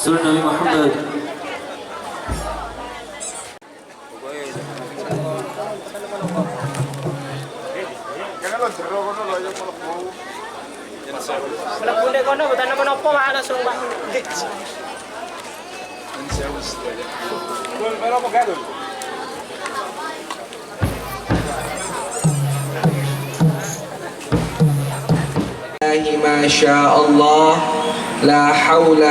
Surah Nabi Muhammad. Bunda kono bukan apa mana sumpah. ما شاء الله لا حول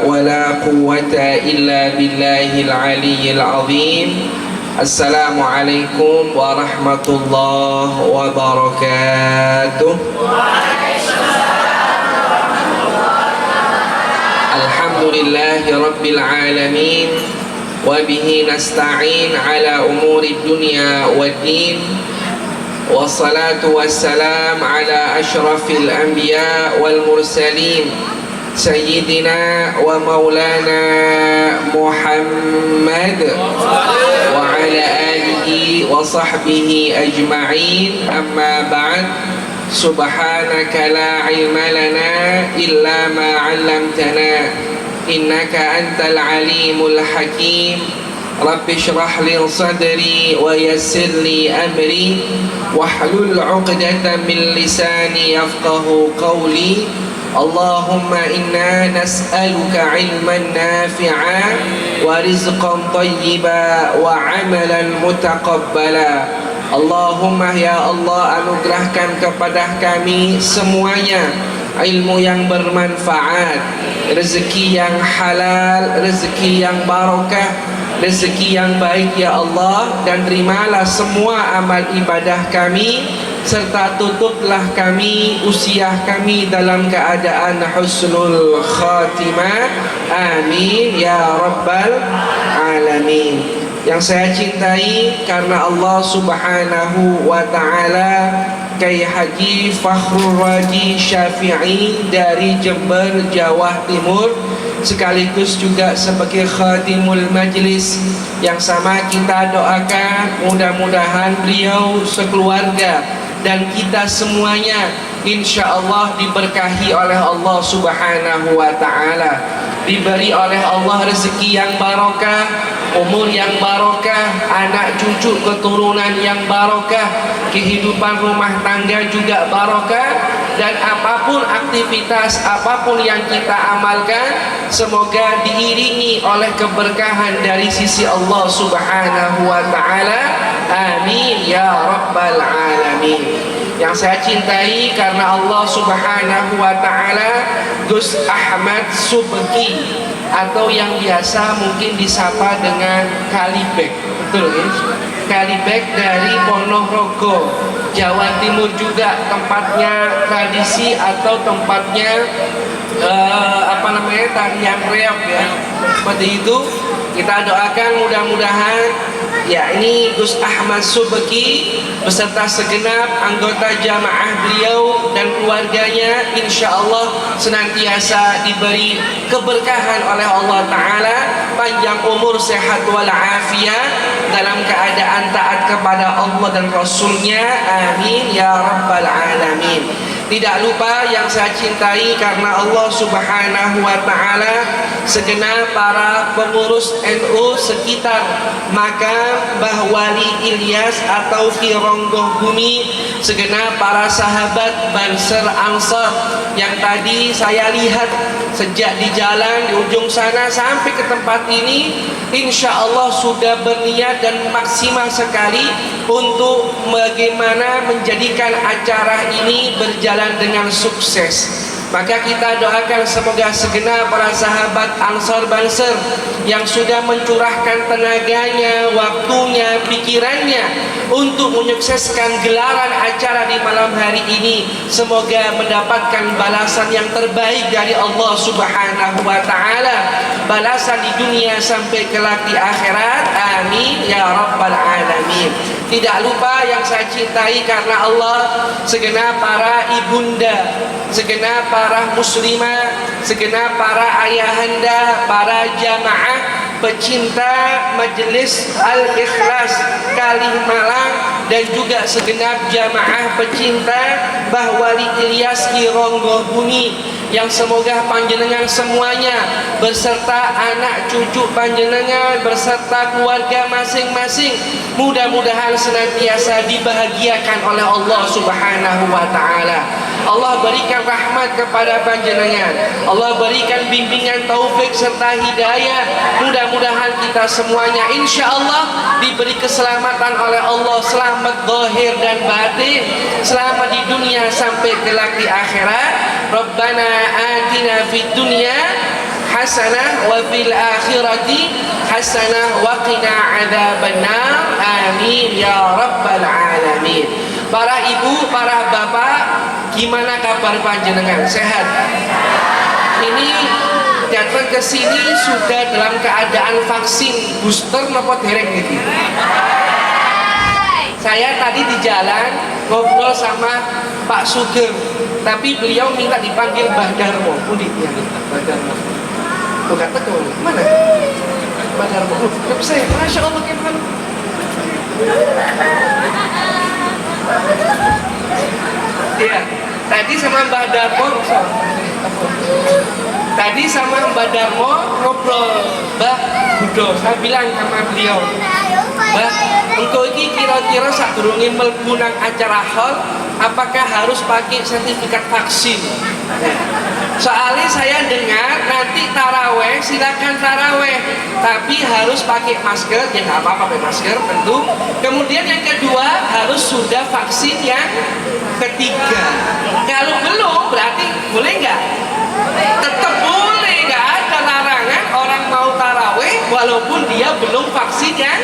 ولا قوة إلا بالله العلي العظيم. السلام عليكم ورحمة الله وبركاته. الحمد لله رب العالمين وبه نستعين على أمور الدنيا والدين والصلاة والسلام على أشرف الأنبياء والمرسلين سيدنا ومولانا محمد وعلى آله وصحبه أجمعين. أما بعد، سبحانك لا علم لنا إلا ما علمتنا إنك أنت العليم الحكيم. رب اشرح لي صدري ويسر لي أمري واحلل عقدة من لساني يفقه قولي. اللهم إنا نسألك علما نافعا ورزقا طيبا وعملا متقبلا. Allahumma ya Allah, anugerahkan kepada kami semuanya ilmu yang bermanfaat, rezeki yang halal, rezeki yang barokah, rezeki yang baik ya Allah, dan terimalah semua amal ibadah kami serta tutuplah kami usia kami dalam keadaan husnul khatimah. Amin ya rabbal alamin. Yang saya cintai karena Allah Subhanahu wa Ta'ala, Kiai Haji Fakhrul Raji Syafi'i dari Jember, Jawa Timur, sekaligus juga sebagai khadimul majlis, yang sama kita doakan mudah-mudahan beliau sekeluarga dan kita semuanya insya Allah diberkahi oleh Allah Subhanahu wa Ta'ala, diberi oleh Allah rezeki yang barokah, umur yang barokah, anak cucu keturunan yang barokah, kehidupan rumah tangga juga barokah, dan apapun aktivitas, apapun yang kita amalkan, semoga diiringi oleh keberkahan dari sisi Allah Subhanahu wa Ta'ala. Amin ya rabbal alamin. Yang saya cintai karena Allah Subhanahu wa Ta'ala, Gus Ahmad Subki, atau yang biasa mungkin disapa dengan Kalibek, betul ya? Kalibek dari Ponorogo, Jawa Timur juga tempatnya tradisi atau tempatnya tarian reog ya. Seperti itu kita doakan mudah-mudahan ya ini Gus Ahmad Subki beserta segenap anggota jamaah beliau dan keluarganya insya Allah senantiasa diberi keberkahan oleh Allah Ta'ala, panjang umur, sehat walafiat, dalam keadaan taat kepada Allah dan Rasulnya. Amin ya rabbal alamin. Tidak lupa yang saya cintai karena Allah Subhanahu wa Ta'ala, segenap para pengurus NU sekitar makam Mbah Wali Ilyas atau Fironggoh Bumi, segenap para sahabat Banser Ansor yang tadi saya lihat sejak di jalan di ujung sana sampai ke tempat ini, insya Allah sudah berniat dan maksimal sekali untuk bagaimana menjadikan acara ini berjalan dengan sukses. Maka kita doakan semoga segenap para sahabat Ansor Banser yang sudah mencurahkan tenaganya, waktunya, pikirannya untuk menyukseskan gelaran acara di malam hari ini, semoga mendapatkan balasan yang terbaik dari Allah Subhanahu wa Ta'ala, balasan di dunia sampai kelak di akhirat. Amin ya rabbal alamin. Tidak lupa yang saya cintai karena Allah, segenap para ibunda, segenap para muslimah, segenap para ayahanda, para jamaah pecinta Majelis Al-Ikhlas Kalimalang, dan juga segenap jamaah pecinta Mbah Wali Ilyas Kironggo Bumi Yang semoga panjenengan semuanya beserta anak cucu panjenengan beserta keluarga masing-masing mudah-mudahan senantiasa dibahagiakan oleh Allah Subhanahu wa taala. Allah berikan rahmat kepada panjenengan. Allah berikan bimbingan taufik serta hidayah. Mudah-mudahan kita semuanya insyaallah diberi keselamatan oleh Allah, selamat zahir dan batin, selamat di dunia sampai kelak di akhirat. Rabbana atina fid dunya hasanah wa fil akhirati hasanah wa qina adzabannar. Amin ya rabbal alamin. Para ibu, para bapak, gimana kabar panjenengan? Sehat? Ini datang ke sini sudah dalam keadaan vaksin booster napa dereng gitu. Saya tadi di jalan ngobrol sama Pak Sugeng, tapi beliau minta dipanggil Mbah Darmo. Pundi ya, Mbah Darmo. Bukan betul. Mana? Mbah Darmo. Enggak bisa. Masya Allah kan. Iya, tadi sama Mbah Darmo ngobrol, Mbah Budo, saya bilang sama beliau, Mbah, engkau ini kira-kira sadurunge mlebu nang acara hall, apakah harus pakai sertifikat vaksin? Soalnya saya dengar nanti taraweh, silakan taraweh, tapi harus pakai masker. Ya nggak apa-apa pakai masker tentu. Kemudian yang kedua harus sudah vaksin yang ketiga. Kalau belum berarti boleh nggak? Tetap boleh, nggak ada larangan orang mau taraweh walaupun dia belum vaksin yang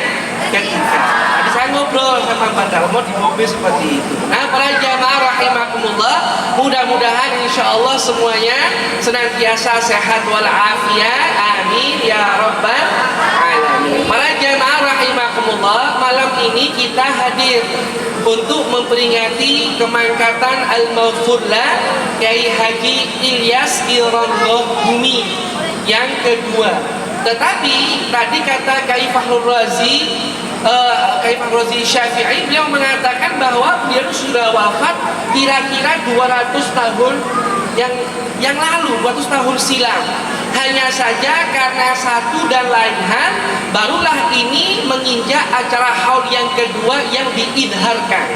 ketiga. Tadi saya ngobrol sama Pak Darmo di mobil seperti itu. Nah, para jamaah rahimakumullah, mudah-mudahan insya Allah semuanya senantiasa sehat walafiat. Amin ya rabbal alamin. Para jamaah rahimakumullah, malam ini kita hadir untuk memperingati kemangkatan Al-Maghfurlah Kiai Haji Ilyas Ironggoh Bumi yang kedua. Tetapi tadi kata Kiai Fakhrul Razi Syafi'i, beliau mengatakan bahwa beliau sudah wafat kira-kira 200 tahun yang lalu, 200 tahun silam. Hanya saja karena satu dan lain hal, barulah ini menginjak acara haul yang kedua yang diidharkan,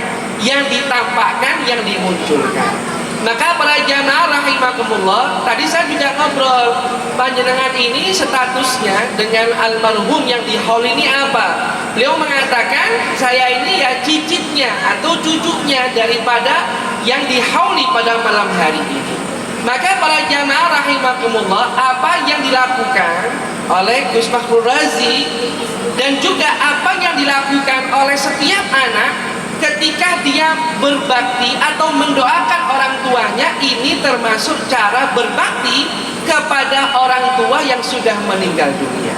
yang ditampakkan, yang dimunculkan. Maka para jamaah rahimakumullah, tadi saya juga ngobrol, panjenengan ini statusnya dengan almarhum yang di haul ini apa? Beliau mengatakan, saya ini ya cicitnya atau cucunya daripada yang dihauli pada malam hari ini. Maka para jamaah rahimakumullah, apa yang dilakukan oleh Gus Fakhrul Razi dan juga apa yang dilakukan oleh setiap anak ketika dia berbakti atau mendoakan orang tuanya, ini termasuk cara berbakti kepada orang tua yang sudah meninggal dunia.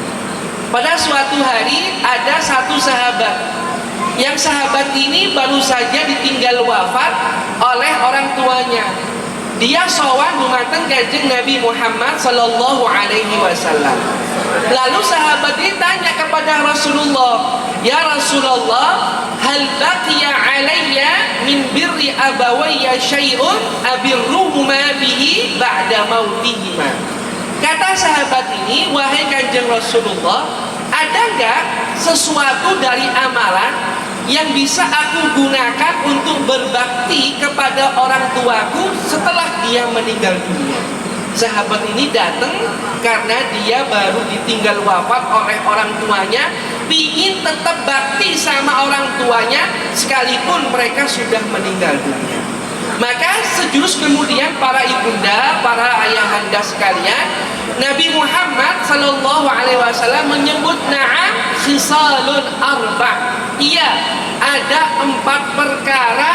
Pada suatu hari ada satu sahabat, yang sahabat ini baru saja ditinggal wafat oleh orang tuanya. Dia sowan dumateng Kanjeng Nabi Muhammad sallallahu alaihi wasallam. Lalu sahabat ini tanya kepada Rasulullah, "Ya Rasulullah, hal baqiya alayya min birri abawayya syai'un abirruhuma bihi ba'da mautihima?" Kata sahabat ini, "Wahai Kanjeng Rasulullah, ada enggak sesuatu dari amalan yang bisa aku gunakan untuk berbakti kepada orang tuaku setelah dia meninggal dunia?" Sahabat ini datang karena dia baru ditinggal wafat oleh orang tuanya, ingin tetap bakti sama orang tuanya sekalipun mereka sudah meninggal dunia. Maka sejurus kemudian para ibunda, para ayahanda sekalian, Nabi Muhammad sallallahu alaihi wasallam menyebut na'am khisalun arba'. Iya, ada 4 perkara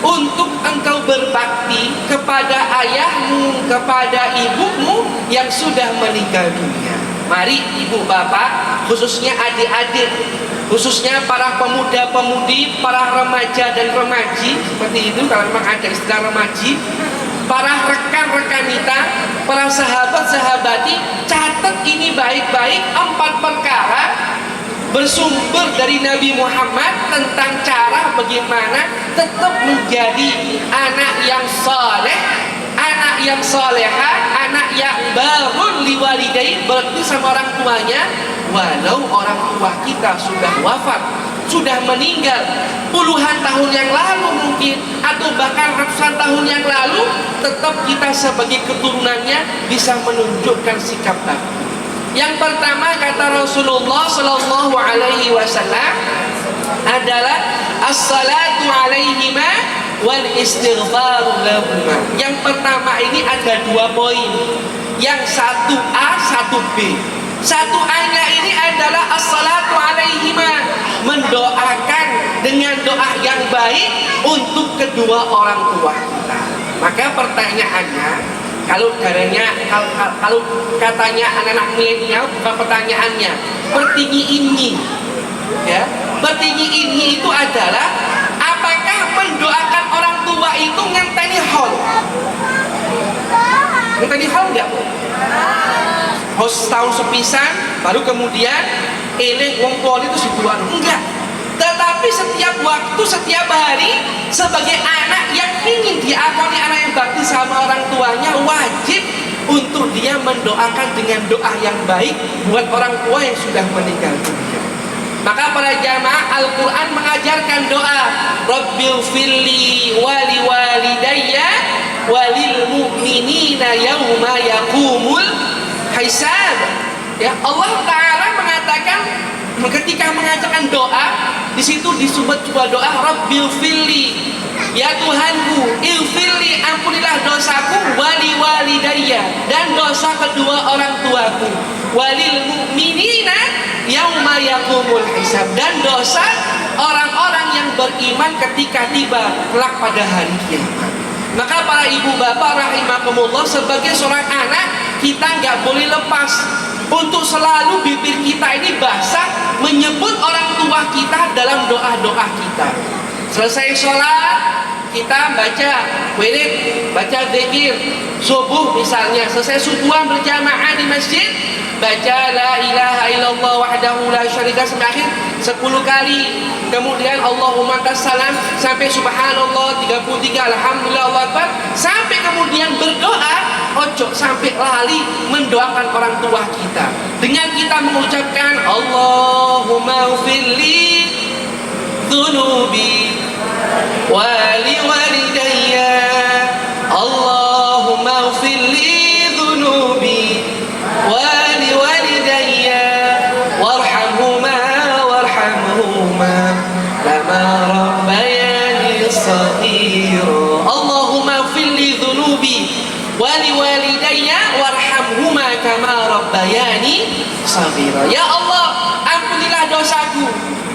untuk engkau berbakti kepada ayahmu, kepada ibumu yang sudah meninggal dunia. Mari ibu bapak, khususnya adik-adik, khususnya para pemuda-pemudi, para remaja dan remaji, seperti itu kalau memang ada istilah remaji, para rekan-rekan kita, para sahabat-sahabati, catat ini baik-baik 4 perkara bersumber dari Nabi Muhammad tentang cara bagaimana tetap menjadi anak yang saleh, anak yang salehah, anak yang barun liwalidayhi, berarti sama orang tuanya, walau orang tua kita sudah wafat, sudah meninggal puluhan tahun yang lalu mungkin, atau bahkan ratusan tahun yang lalu, tetap kita sebagai keturunannya bisa menunjukkan sikap bakti. Yang pertama kata Rasulullah Sallallahu Alaihi Wasallam adalah as-salatu alaihima wal istighfaru lahuma. Yang pertama ini ada 2 poin. Yang satu A, satu B. Satu A-nya ini adalah as-salatu alaihima, mendoakan dengan doa yang baik untuk kedua orang tua kita. Maka pertanyaannya, kalau katanya anak-anak milenial, bukan pertanyaannya, bertinggi ini, ya, bertinggi ini itu adalah apakah mendoakan orang tua itu ngenteni hol? Ngenteni hol enggak? Hos tahun sepisan, baru kemudian eleh wong tuwa itu situan. Enggak. Tetapi setiap waktu, setiap hari, sebagai anak yang ingin diakoni anak yang bakti sama orang tuanya, wajib untuk dia mendoakan dengan doa yang baik buat orang tua yang sudah meninggal dunia. Maka para jamaah, Al-Quran mengajarkan doa Rabbil firli wali walidayya walil mu'minina yawma yaqumul hisab. Ya, Allah Ta'ala mengatakan ketika mengajarkan doa, di situ disebut sebuah doa Rabbil firli, ya Tuhanku, ilfirli, ampunilah dosaku, wali walidayya, dan dosa kedua orang tuaku, walil mu'minina yauma yaqumul hisab, dan dosa orang-orang yang beriman ketika tiba kelak pada hari kiamat. Maka para ibu bapak rahimakumullah, sebagai seorang anak, kita nggak boleh lepas untuk selalu bibir kita ini basah menyebut orang tua kita dalam doa-doa kita. Selesai sholat, kita baca wirid, baca zikir subuh misalnya. Selesai subuhan berjamaah di masjid, baca la ilaha illallah wahdahu la syarika sampai akhir 10 kali. Kemudian Allahumma tassalam sampai subhanallah 33, alhamdulillah, Allahu akbar, sampai kemudian berdoa. Ojo sampai lali mendoakan orang tua kita dengan kita mengucapkan Allahumma ufirli dhunubi wali walidayya, Allahumma ufirli dhunubi wali walidayya warhamhuma lama rabbayani shaghira. Allahumma ufirli dhunubi wali walidayya warhamhuma kama rabbayani shaghira. Ya Allah, ampunilah dosaku.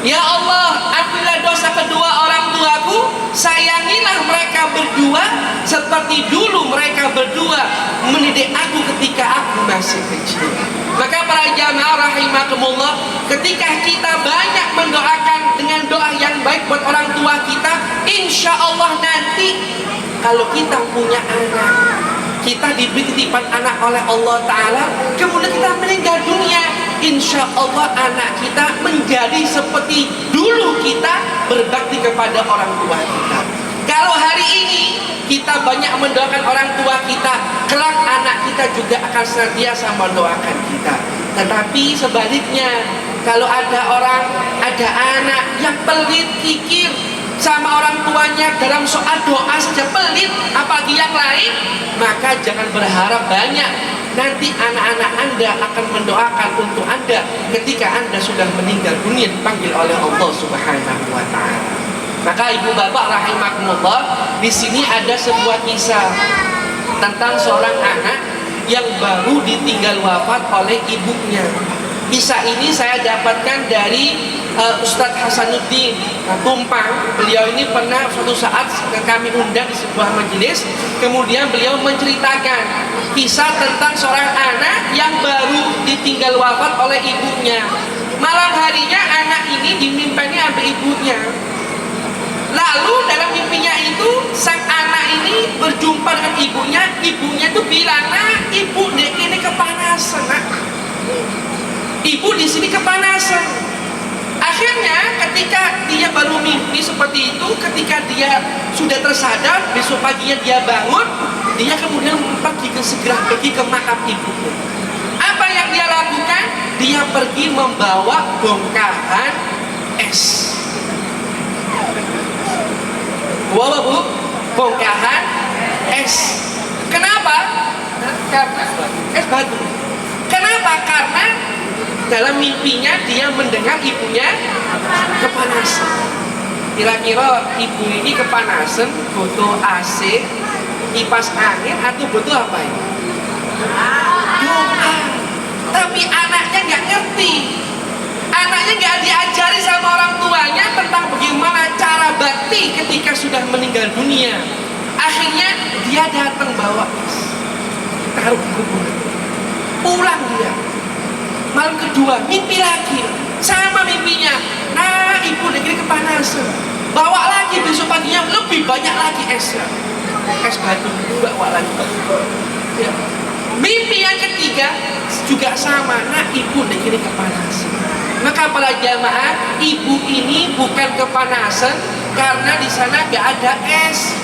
Ya Allah, ampunilah dosa kedua orang tuaku. Sayangilah mereka berdua seperti dulu mereka berdua mendidik aku ketika aku masih kecil. Maka para jamaah rahimakumullah, ketika kita banyak mendoakan dengan doa yang baik buat orang tua kita, insya Allah nanti kalau kita punya anak, kita diberi titipan anak oleh Allah Ta'ala, kemudian kita meninggal dunia, insya Allah anak kita menjadi seperti dulu kita berbakti kepada orang tua kita. Kalau hari ini kita banyak mendoakan orang tua kita, kelak anak kita juga akan senantiasa mendoakan kita. Tetapi sebaliknya, kalau ada orang, ada anak yang pelit, kikir sama orang tuanya dalam soal doa saja pelit, apalagi yang lain, maka jangan berharap banyak. Nanti anak-anak Anda akan mendoakan untuk Anda ketika Anda sudah meninggal dunia, dipanggil oleh Allah Subhanahu wa Ta'ala. Maka ibu bapak rahimakumullah, di sini ada sebuah kisah tentang seorang anak yang baru ditinggal wafat oleh ibunya. Kisah ini saya dapatkan dari Ustadz Hasanuddin Tumpang. Beliau ini pernah suatu saat kami undang di sebuah majelis, kemudian beliau menceritakan kisah tentang seorang anak yang baru ditinggal wafat oleh ibunya. Malam harinya anak ini dimimpinya sama ibunya. Lalu dalam mimpinya itu sang anak ini berjumpa dengan ibunya. Ibunya tuh bilang, "Nah, ibu dek ini kepanasan, nak. Ibu di sini kepanasan." Akhirnya ketika dia baru mimpi seperti itu, ketika dia sudah tersadar, besok paginya dia bangun, dia kemudian segera pergi ke makam ibunya. Apa yang dia lakukan? Dia pergi membawa bongkahan es. Bawa bu, bongkahan es. Kenapa? Karena es batu. Kenapa? Karena dalam mimpinya dia mendengar ibunya kepanasan. Kira-kira ibu ini kepanasan, butuh AC, kipas angin, atau butuh apa ini? Doa. Tapi anaknya nggak ngerti. Anaknya nggak diajari sama orang tuanya tentang bagaimana cara bakti ketika sudah meninggal dunia. Akhirnya dia datang bawa es, taruh di kuburan. Pulang dia. Malam kedua mimpi lagi, sama mimpinya. Nah, ibu negeri kepanasan. Bawa lagi besok paginya lebih banyak lagi esnya. Es batu bawa lagi. Ya. Mimpi yang ketiga juga sama. Nah, ibu negeri kepanasan. Maka para jamaah, ibu ini bukan kepanasan karena di sana gak ada es.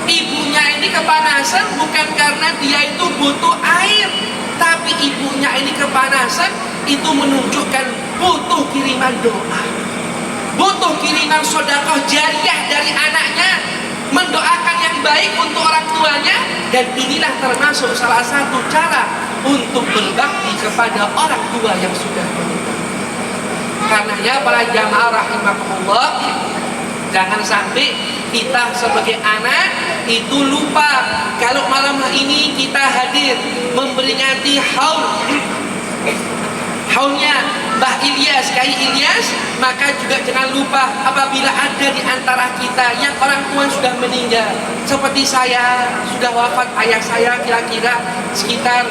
Ibunya ini kepanasan bukan karena dia itu butuh air, tapi ibunya ini kepanasan itu menunjukkan butuh kiriman doa, butuh kiriman sedekah jariah dari anaknya, mendoakan yang baik untuk orang tuanya. Dan inilah termasuk salah satu cara untuk berbakti kepada orang tua yang sudah meninggal. Karenanya para jamaah rahimakumullah, jangan sampai kita sebagai anak itu lupa kalau malam ini kita hadir memperingati haulnya Mbah Ilyas, Kyai Ilyas, maka juga jangan lupa apabila ada di antara kita yang orang tua sudah meninggal, seperti saya sudah wafat ayah saya kira-kira sekitar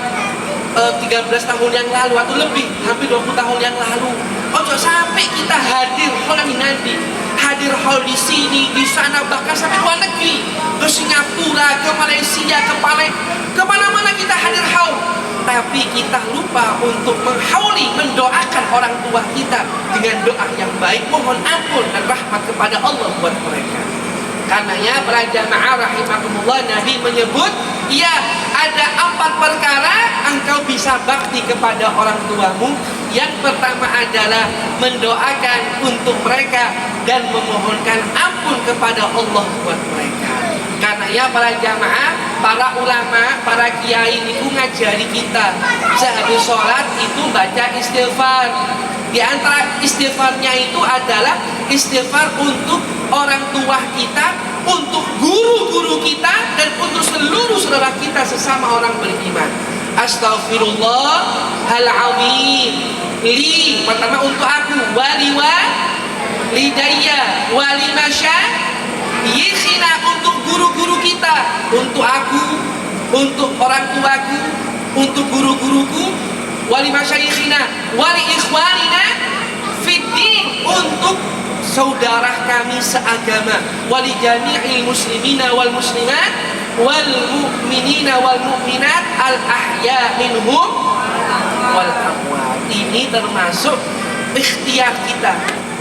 13 tahun yang lalu atau lebih, hampir 20 tahun yang lalu. Ojo sampai kita hadir nanti hadir haul di sini, di sana, bahkan sampai luar negeri, ke Singapura, ke Malaysia, ke mana-mana kita hadir haul. Tapi kita lupa untuk menghauli, mendoakan orang tua kita dengan doa yang baik, mohon ampun dan rahmat kepada Allah buat mereka. Karenanya para jamaah rahimakumullah, Nabi menyebut, ya ada 4 perkara engkau bisa bakti kepada orang tuamu. Yang pertama adalah mendoakan untuk mereka dan memohonkan ampun kepada Allah buat mereka. Karena ya para jamaah, para ulama, para kiai itu ngajari kita sehabis sholat itu baca istighfar. Di antara istighfarnya itu adalah istighfar untuk orang tua kita, untuk guru-guru kita, dan untuk seluruh saudara kita sesama orang beriman. Astaghfirullahaladzim li, pertama untuk aku, lidayya walimasyayikhina, untuk guru-guru kita, untuk aku, untuk orang tuaku, untuk guru-guruku, walimasyayikhina waliikhwanina fiddin, untuk saudara kami seagama, walijami'il muslimina wal muslimat wal mu'minina wal mu'minat al ahya minhum wal amwat. Ini termasuk ikhtiar kita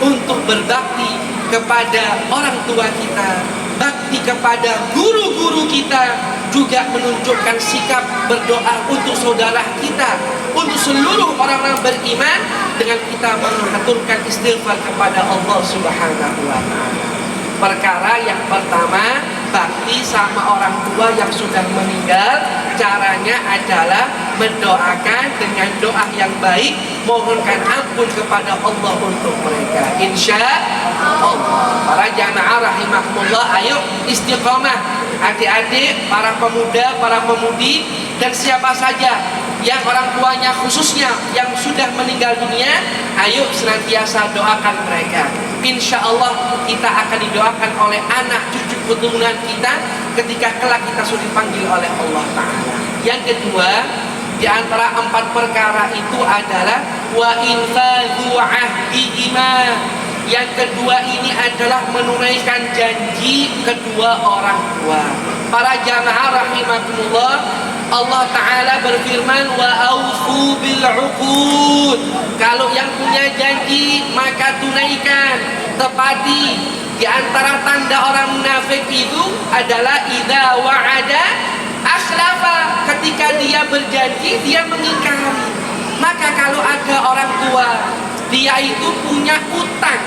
untuk berbakti kepada orang tua kita, bakti kepada guru-guru kita, juga menunjukkan sikap berdoa untuk saudara kita, untuk seluruh orang-orang beriman, dengan kita mengaturkan istighfar kepada Allah Subhanahu wa ta'ala. Perkara yang pertama, bakti sama orang tua yang sudah meninggal, caranya adalah mendoakan dengan doa yang baik, mohonkan ampun kepada Allah untuk mereka. Insya Allah. Para jamaah rahimahumullah, ayo istiqomah. Adik-adik, para pemuda, para pemudi, dan siapa saja yang orang tuanya khususnya yang sudah meninggal dunia, ayo senantiasa doakan mereka. Insya Allah kita akan didoakan oleh anak cucu keturunan kita ketika kelak kita sudah dipanggil oleh Allah Ta'ala. Yang kedua, di antara 4 perkara itu adalah wa infadhu ahdihima. Yang kedua ini adalah menunaikan janji kedua orang tua. Para jamaah rahimakumullah, Allah Ta'ala berfirman, wa aufu bil uqud. Kalau yang punya janji maka tunaikan, tepati. Di antara tanda orang munafik itu adalah idza wa'ada Akhlafa, ketika dia berjanji dia mengingkari. Maka kalau ada orang tua dia itu punya utang,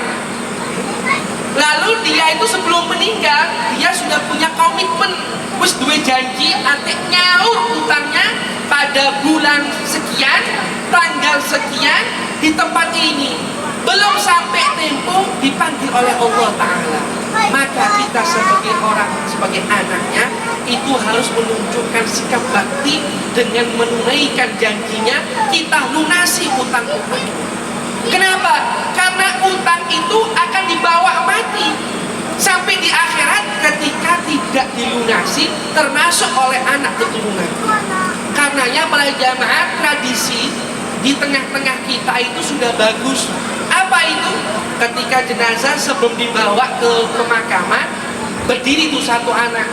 lalu dia itu sebelum meninggal dia sudah punya komitmen, wis duwe janji atik nyaur utangnya pada bulan sekian, tanggal sekian di tempat ini, belum sampai tempo dipanggil oleh Allah Ta'ala, maka kita sebagai orang, sebagai anaknya itu harus menunjukkan sikap bakti dengan menunaikan janjinya, kita lunasi utang-utang. Kenapa? Karena utang itu akan dibawa mati sampai di akhirat ketika tidak dilunasi, termasuk oleh anak keturunan. Karenanya para jamaah, tradisi di tengah-tengah kita itu sudah bagus. Apa itu? Ketika jenazah sebelum dibawa ke pemakaman, berdiri tuh satu anak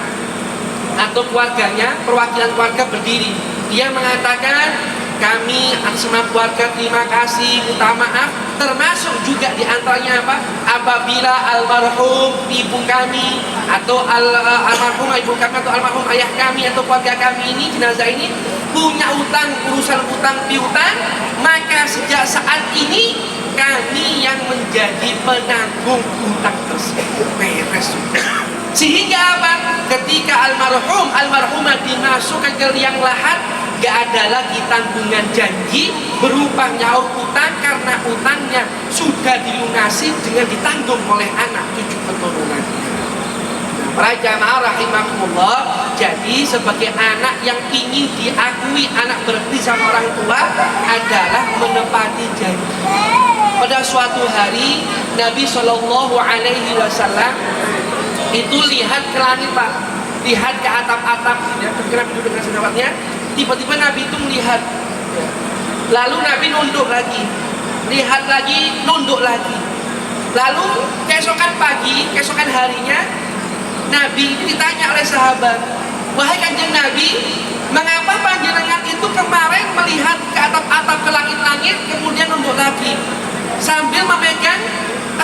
atau keluarganya, perwakilan keluarga berdiri. Dia mengatakan, kami semua keluarga terima kasih, minta maaf, termasuk juga diantaranya apa? Apabila almarhum ibu kami atau almarhum ibu kami atau almarhum ayah kami atau keluarga kami ini, jenazah ini punya utang, urusan utang piutang, maka sejak saat ini kami yang menjadi penanggung utang tersebut. Beres. Sehingga apa? Ketika almarhumah dimasukkan ke liang lahat, gak ada lagi tanggungan janji berupa nyaur utang, karena utangnya sudah dilunasi dengan ditanggung oleh anak cucu keturunannya. Para jamaah rahimakumullah, jadi sebagai anak yang ingin diakui anak berbakti sama orang tua adalah menepati janji. Pada suatu hari Nabi Shallallahu Alaihi Wasallam itu lihat ke langit, Pak, lihat ke atap-atap, ya, ketika Nabi duduk dengan sahabatnya, tiba-tiba Nabi itu melihat, lalu Nabi nunduk lagi, lihat lagi, nunduk lagi. Lalu keesokan pagi, keesokan harinya, Nabi itu ditanya oleh sahabat, wahai kanjeng Nabi, mengapa panjenengan itu kemarin melihat ke atap-atap, ke langit-langit, kemudian nunduk lagi sambil memegang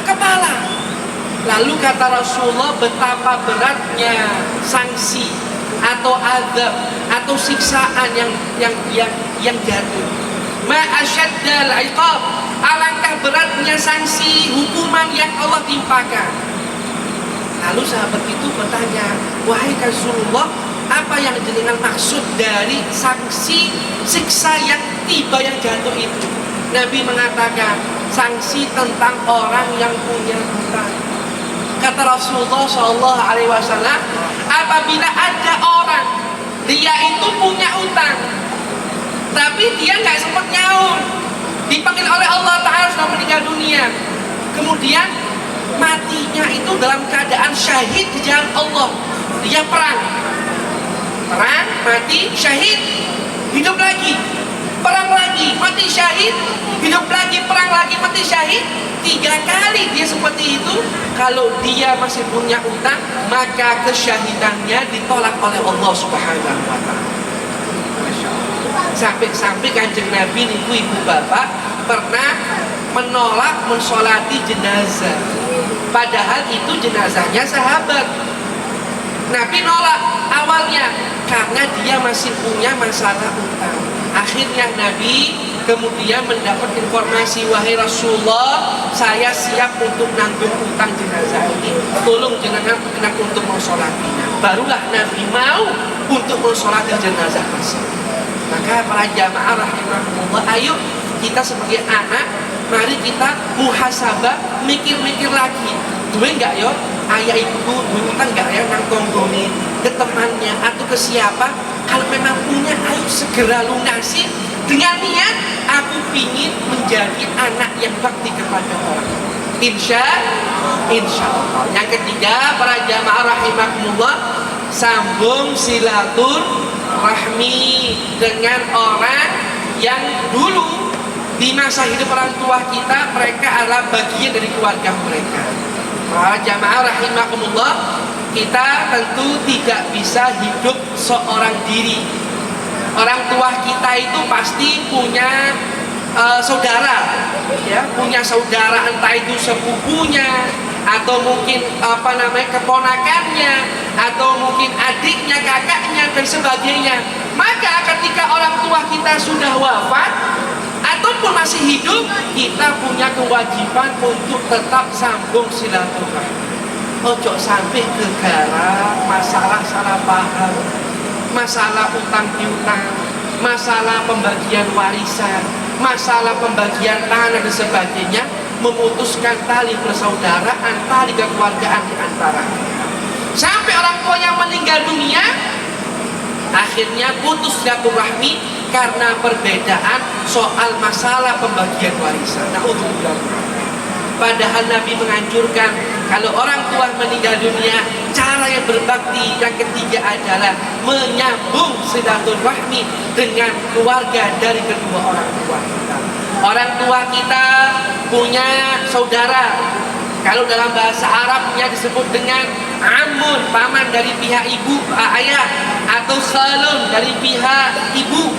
kepala? Lalu kata Rasulullah, betapa beratnya sanksi atau azab atau siksaan yang jatuh. Ma asyaddal iqab, alangkah beratnya sanksi hukuman yang Allah timpakan. Lalu sahabat itu bertanya, wahai Rasulullah, apa yang jenengan maksud dari sanksi siksa yang tiba yang jatuh itu? Nabi mengatakan, sanksi tentang orang yang punya hutang. Kata Rasulullah Shallallahu Alaihi Wasallam, apabila ada orang dia itu punya utang, tapi dia nggak sempat nyaur, dipanggil oleh Allah Taala sudah meninggal dunia, kemudian matinya itu dalam keadaan syahid di jalan Allah, dia perang, mati, syahid, hidup lagi, perang lagi, mati syahid, hidup lagi, perang lagi, mati syahid. 3 kali dia seperti itu. Kalau dia masih punya utang, maka kesyahidannya ditolak oleh Allah Subhanahu wa Ta'ala. Sampai-sampai kanjeng Nabi niku ibu bapak pernah menolak mensolati jenazah, padahal itu jenazahnya sahabat. Nabi nolak awalnya karena dia masih punya masalah utang. Akhirnya Nabi kemudian mendapat informasi, wahai Rasulullah, saya siap untuk nanggung utang jenazah ini, tolong jenengan berkenan untuk mensolatinya. Barulah Nabi mau untuk mensolati jenazah tersebut. Maka para jamaah rahimahumullah, ayo kita sebagai anak, mari kita muhasabah, mikir-mikir lagi, duwe enggak yo ayah ibu utang enggak ya nang konggone ke temannya atau ke siapa? Kalau memang punya, ayo segera lunasi dengan niat aku ingin menjadi anak yang bakti kepada orang. Insya Allah. Yang ketiga, para jamaah rahimakumullah, sambung silaturahmi dengan orang yang dulu di masa hidup orang tua kita, mereka adalah bagian dari keluarga mereka. Para jamaah rahimakumullah, kita tentu tidak bisa hidup seorang diri. Orang tua kita itu pasti punya saudara, ya, punya saudara, entah itu sepupunya atau mungkin keponakannya, atau mungkin adiknya, kakaknya dan sebagainya. Maka ketika orang tua kita sudah wafat ataupun masih hidup, kita punya kewajiban untuk tetap sambung silaturahmi. Ojo sampai gegara masalah salah paham, masalah utang piutang, masalah pembagian warisan, masalah pembagian tanah dan sebagainya, memutuskan tali persaudaraan, tali kekeluargaan di antara kita. Sampai orang tua yang meninggal dunia akhirnya putus silaturahmi karena perbedaan soal masalah pembagian warisan. Naudzubillah. Padahal Nabi menganjurkan kalau orang tua meninggal dunia, cara yang berbakti yang ketiga adalah menyambung silaturahmi dengan keluarga dari kedua orang tua kita. Orang tua kita punya saudara, kalau dalam bahasa Arabnya disebut dengan amun, paman dari pihak ibu, ayah, atau khalun dari pihak ibu,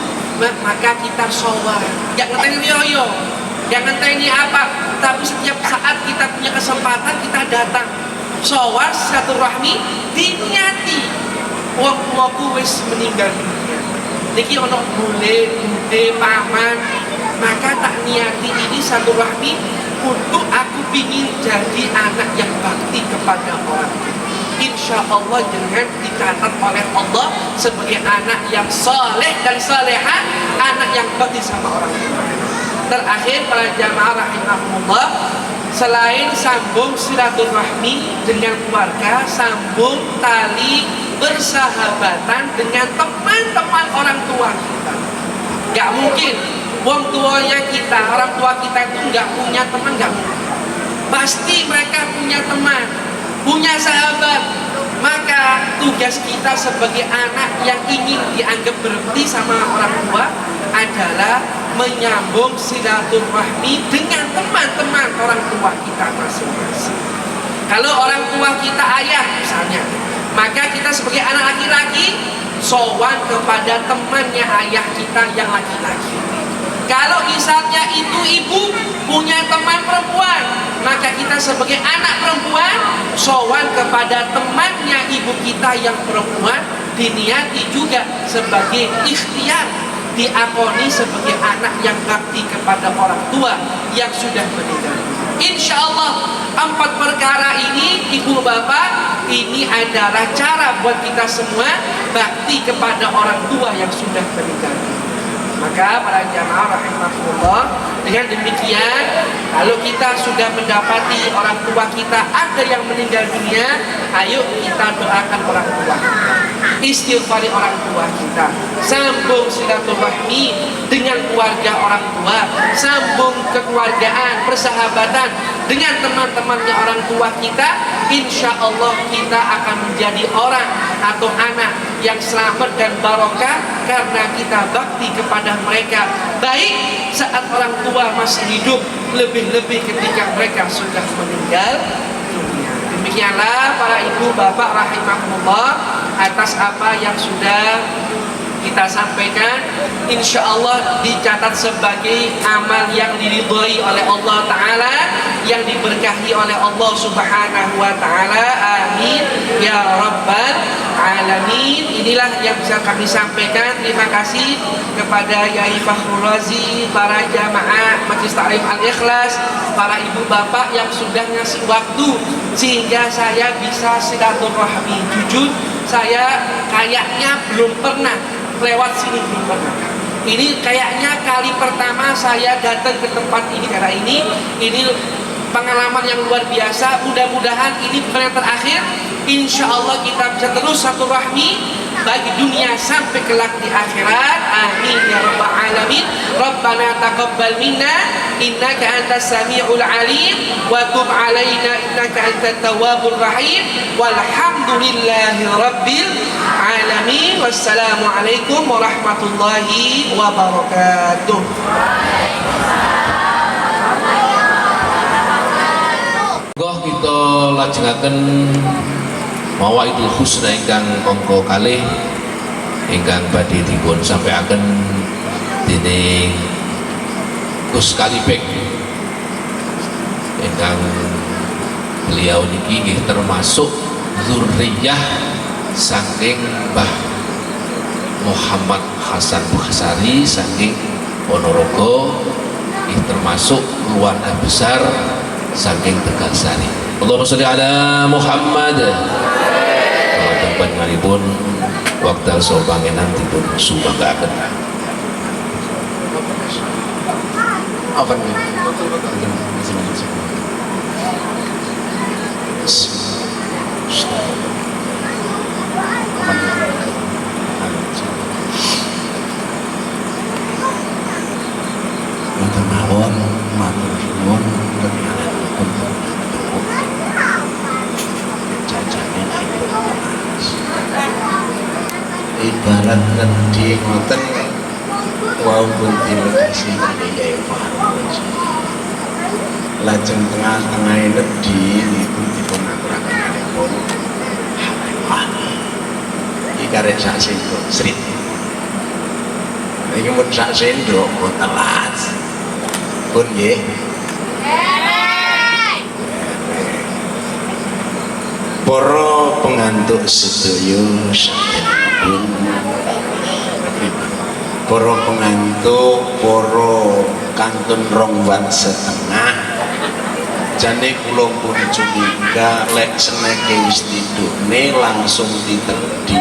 maka kita sowan. Jangan ngenteni yoyo, jangan ngenteni apa, tapi setiap saat kita punya kesempatan kita datang sowan silaturahmi, diniati wong tuaku wis meninggal dunia, niki ono bule, bude, paman, maka tak niati ini silaturahmi untuk aku ingin jadi anak yang bakti kepada orang tua. Insya Allah dengan dicatat oleh Allah sebagai anak yang soleh dan soleha, anak yang bakti sama orang tua. Terakhir para jamaah rahimahumullah, selain sambung silaturahmi dengan keluarga, sambung tali bersahabatan dengan teman-teman orang tua kita. Gak mungkin wong tuanya kita, orang tua kita itu nggak punya teman, nggak mungkin. Pasti mereka punya teman, punya sahabat. Maka tugas kita sebagai anak yang ingin dianggap berarti sama orang tua adalah menyambung silaturahmi dengan teman-teman orang tua kita masing-masing. Kalau orang tua kita ayah misalnya, maka kita sebagai anak laki-laki sowan kepada temannya ayah kita yang laki-laki. Kalau misalnya itu ibu punya teman perempuan, maka kita sebagai anak perempuan sowan kepada temannya ibu kita yang perempuan, diniati juga sebagai ikhtiar, diakoni sebagai anak yang bakti kepada orang tua yang sudah meninggal. Insya Allah 4 perkara ini ibu bapak, ini adalah cara buat kita semua bakti kepada orang tua yang sudah meninggal. Maka para jamaah rahimahullah, dengan demikian kalau kita sudah mendapati orang tua kita ada yang meninggal dunia, ayo kita doakan orang tua kita, istighfari orang tua kita, sambung silaturahmi dengan keluarga orang tua, sambung kekeluargaan, persahabatan dengan teman-temannya orang tua kita. Insya Allah kita akan menjadi orang atau anak yang selamat dan barokah karena kita bakti kepada mereka, baik saat orang tua masih hidup, lebih-lebih ketika mereka sudah meninggal dunia. Demikianlah para ibu bapak rahimahullah, atas apa yang sudah kita sampaikan, insya Allah dicatat sebagai amal yang diridhoi oleh Allah Ta'ala, yang diberkahi oleh Allah Subhanahu Wa Ta'ala. Amin ya Rabbal Alamin. Inilah yang bisa kami sampaikan. Terima kasih kepada Yai Fakhrul Razi, para jamaah Majelis Ta'lim Al-Ikhlas, para ibu bapak yang sudah ngasih waktu sehingga saya bisa silaturahmi. Jujur saya kayaknya belum pernah lewat sini, belum pernah. Ini kayaknya kali pertama saya datang ke tempat ini, karena ini pengalaman yang luar biasa. Mudah-mudahan ini bukan yang terakhir. Insya Allah kita bisa terus satu rahmi bagi dunia sampai kelak di akhirat. Amin ya rabbal alamin. Rabbana taqabbal minna innaka antas samiul alim wa tub alaina innaka antat tawwabur rahim. Walhamdulillahi rabbil alamin. Wassalamualaikum warahmatullahi wabarakatuh. Goh kita lajengaken Mawaidul Husna ingkang angka kalih ingkang badhe dipun sampaiaken dening Gus Kalibek ingkang beliau niki nggih termasuk zurriyah saking Mbah Muhammad Hasan Bukhari saking Ponorogo, nggih termasuk keluarga besar saking Tegalsari. Allahumma sholli ala Muhammad. Kalawan panjenenganipun wekdal saha pangenan dipun sumanggaken. Apa nih? Matur nuwun, matur nuwun kegiatanipun jajane ibarat ngendi ngoten wau pun dilekasi Yai Farus. Lajeng tengah-tengah nedi niku dipun aturaken kalipun Harimani. Iki karek sak sendok srit. Iki mun sak sendok kok telat. Pun nggih. Para pengantuk sedaya sampun para pengantuk, para kantun rongwan setengah jane kula pun curiga lek seneke wis tidukne langsung ditedi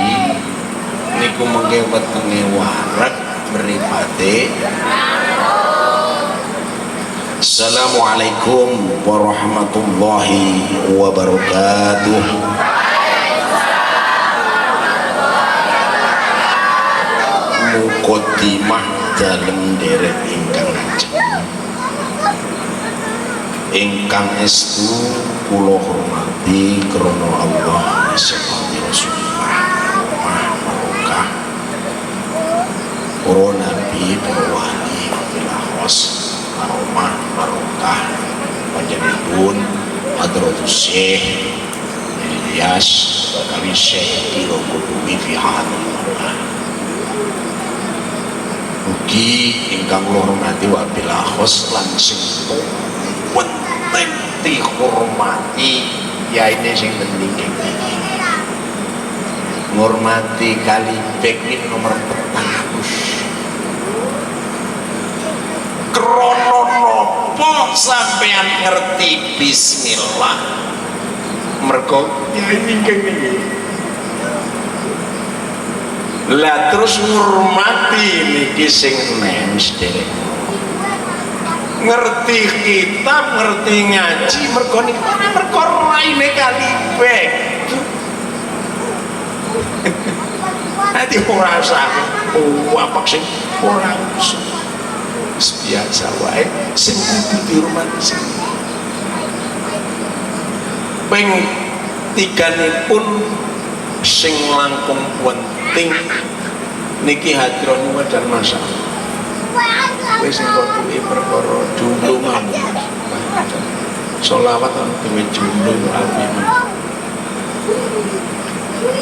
niku mengke wetenge wareg mripate. Assalamualaikum warahmatullahi wabarakatuh. Muqaddimah dalem derek ingkang ajeng ingkang estu kula hormati krana Allah Subhanahu Rasulullah barokah para nabi para wali bila khos karomah barokah panjenenganipun Hadratus Syekh Ilyas kali Syekh Kilo Kutubi fi hadhihi ugi ingkang kula hormati wabil akhos lan sing penting dihormati yaine sing penting iki ngormati kali bekin nomor petang krono nopo sampean ngerti bismillah mergo yaine iki lah terus ngurmati niki sing nemes derek ngerti kitab ngerti ngaji mergo niki mergo raine kalibek ati ora usah apa sing ora usah biasa wae sing kudu dihormati sing ping tiganipun sing langkung penting niki hadron dan masalah wis ngotuke perkara dulu mawon selawat duwe jumlah api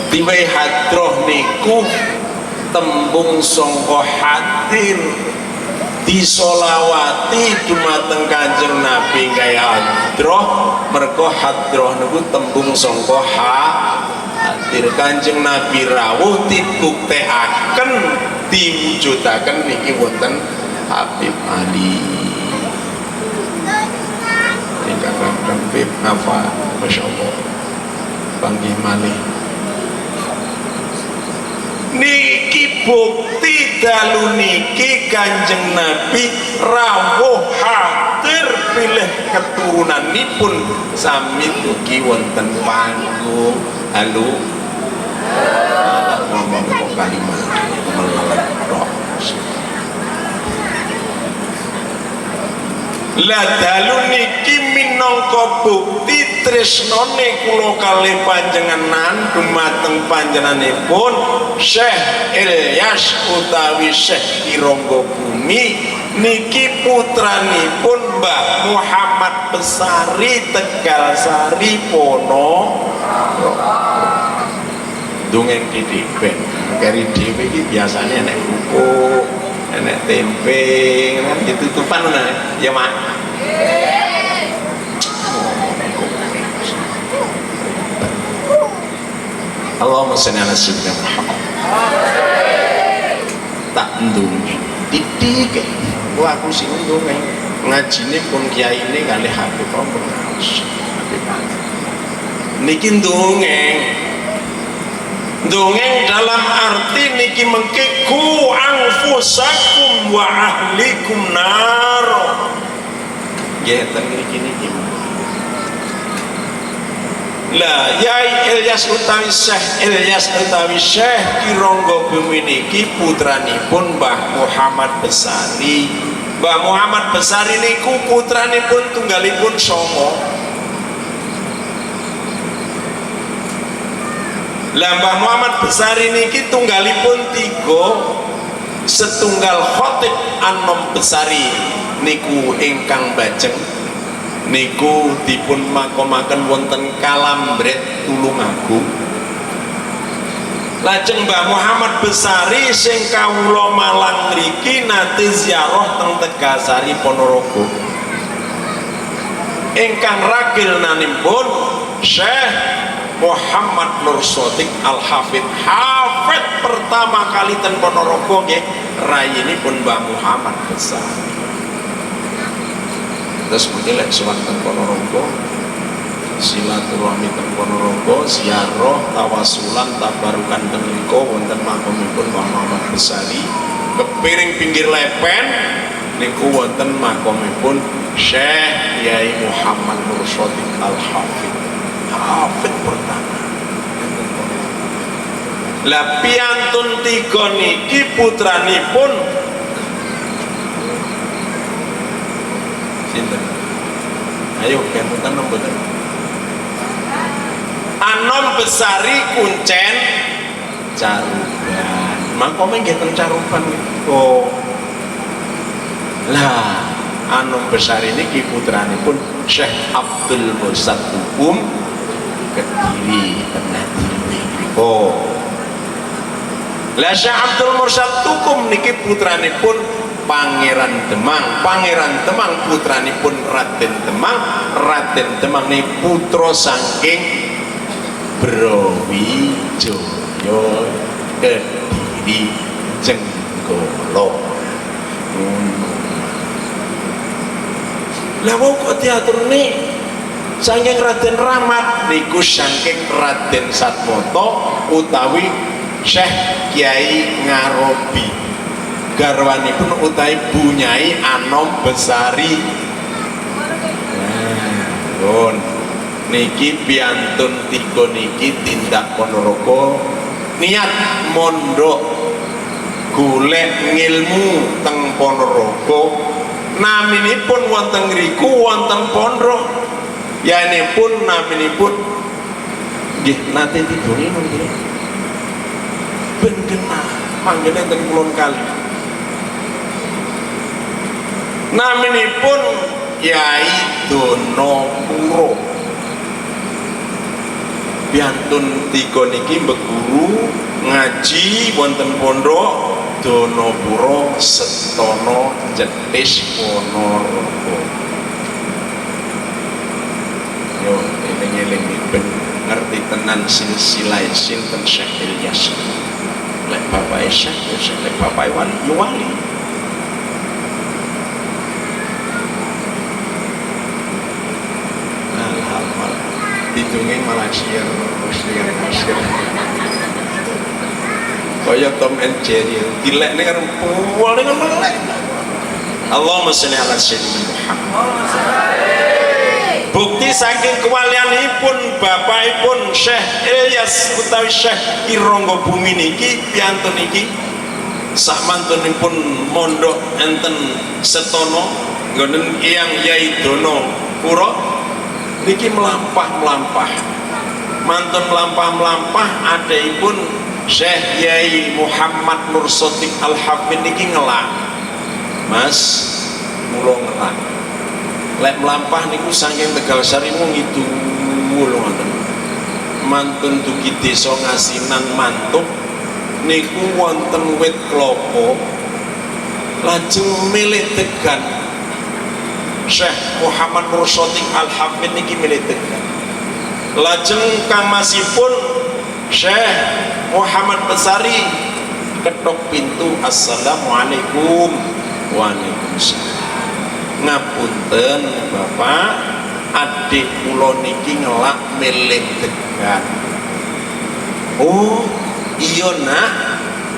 tiwe hadroh niku tembung sangka hadir disolawati dumateng Kanjeng Nabi kaya hadroh mergo hadroh niku tembung sangka hadir Kanjeng Nabi rawuh dibukteaken diwujudaken niki wonten Habib Ali ingkang Habib Nafa masyaallah panggih malih niki bukti dalu niki Kanjeng Nabi rawuh hadir pilih keturunanipun sami dugi wonten panggung halo ngomong kalimat melawan roh la dalu niki minangka bukti tresnane kula kalih panjenengan dumateng panjenenganipun Syekh Ilyas utawi Syekh Kirangga Bumi niki putranipun Mbah Muhammad Besari Tegalsari Pono dongeng didik ben kari dhewe iki biasane nek buku enek tempe kan ditutupan ya mak Allahumma sholli ala sayyidina Muhammad. Tak ndonga titik gua aku sing ndonga ngajine pun kiyaine kalih Habib Rombong niki ndongeng dalam arti niki mengke ku anfusakum wa ahlikum nar nggih niki lah Yai Ilyas utawi Syekh Ilyas utawi Syekh Kironggo Bumi niki putranipun Mbah Muhammad Besari. Mbah Muhammad Besari niku putranipun tunggalipun songo. Lah Mbah Muhammad Besari niki tunggalipun 3, setunggal khotib Anom Besari niku ingkang bajeng niku dipun makomaken wonten Kalambret Tulungagung. Lajeng Mbah Muhammad Besari sing kawula Malang mriki nate ziarah teng Tegasari Ponorogo. Ingkang ragilnanipun Syekh Muhammad Nur Sotik Al-Hafid, hafid pertama kali ten Ponorogo nggih rayinipun Mbah Muhammad Besari. Terus menilai suwatan Ponorogo, silaturahmi ten Ponorogo, ziarah tawasulan tabarukan ten mriku wonten makomipun Mbah Muhammad Besari. Kepiring pinggir lepen niku wonten makomipun Syekh Yai Muhammad Nur Sotik Al-Hafid, hafid pertama. Lah piantun 3 niki putranipun ayo kemutan nomboten Anom Besari Kuncen Caruban mangkome nggih teng Caruban oh lah Anom Besari niki putranipun Syekh Abdul Mursad Tukum Kediri Penadiri oh lah Syekh Abdul Mursad Tukum niki putranipun Pangeran Demang putranipun Raden Demang ni putra saking Brawijaya Kediri Jenggala. Lah kok diaturne saking Raden Rahmat niku saking Raden Satmoto utawi Syekh Kiai Ngarobi. Garwanipun utawi Bunyai Anom Besari. Nah, niki piantun 3 niki tindak Ponorogo niat mondok golek ngilmu teng Ponorogo. Naminipun wonten ngriku wonten pondok. Yanipun naminipun nggih nate tidunge nggih. Ben genah manggene teng Kulon Kali. Naminipun Yai Donopuro. Piantun 3 niki beguru ngaji wonten pondok Donopuro Setono Jetis Ponorogo. Yo eling-eling ben ngerti tenan silsilah sinten Syekh Ilyas. Lek bapak Syekh, lek bapak wali. Didongeng malah siar kaya Tom and Jerry dilek ini kan puwal dengan melek. Allahumma sholli ala sayyidina Muhammad. Bukti saking kewalianipun bapakipun Syekh Ilyas utawi Syekh Kironggo Bumi niki piantun niki sakmantunipun mondok enten Setono nggonen Eyang Yai Donopuro niki melampah mantun melampah adaipun Syekh Yai Muhammad Nur Sotik Al-Hafid niki ngelak mas mulo ngelak lek melampah niku saking Tegal Sari mung itu lho ngoten mantun dugi desa Ngasinan Mantuk niku wonten wit klapa lajeng milih tegan Syekh Muhammad Nur Sotik Al-Hafid niki milih tegan. Lajeng kangmasipun Syekh Muhammad Besari ketok pintu, assalamualaikum. Waalaikumsalam. Ngapunten Bapak, adik kula niki ngelak milih degan. Oh iya nak,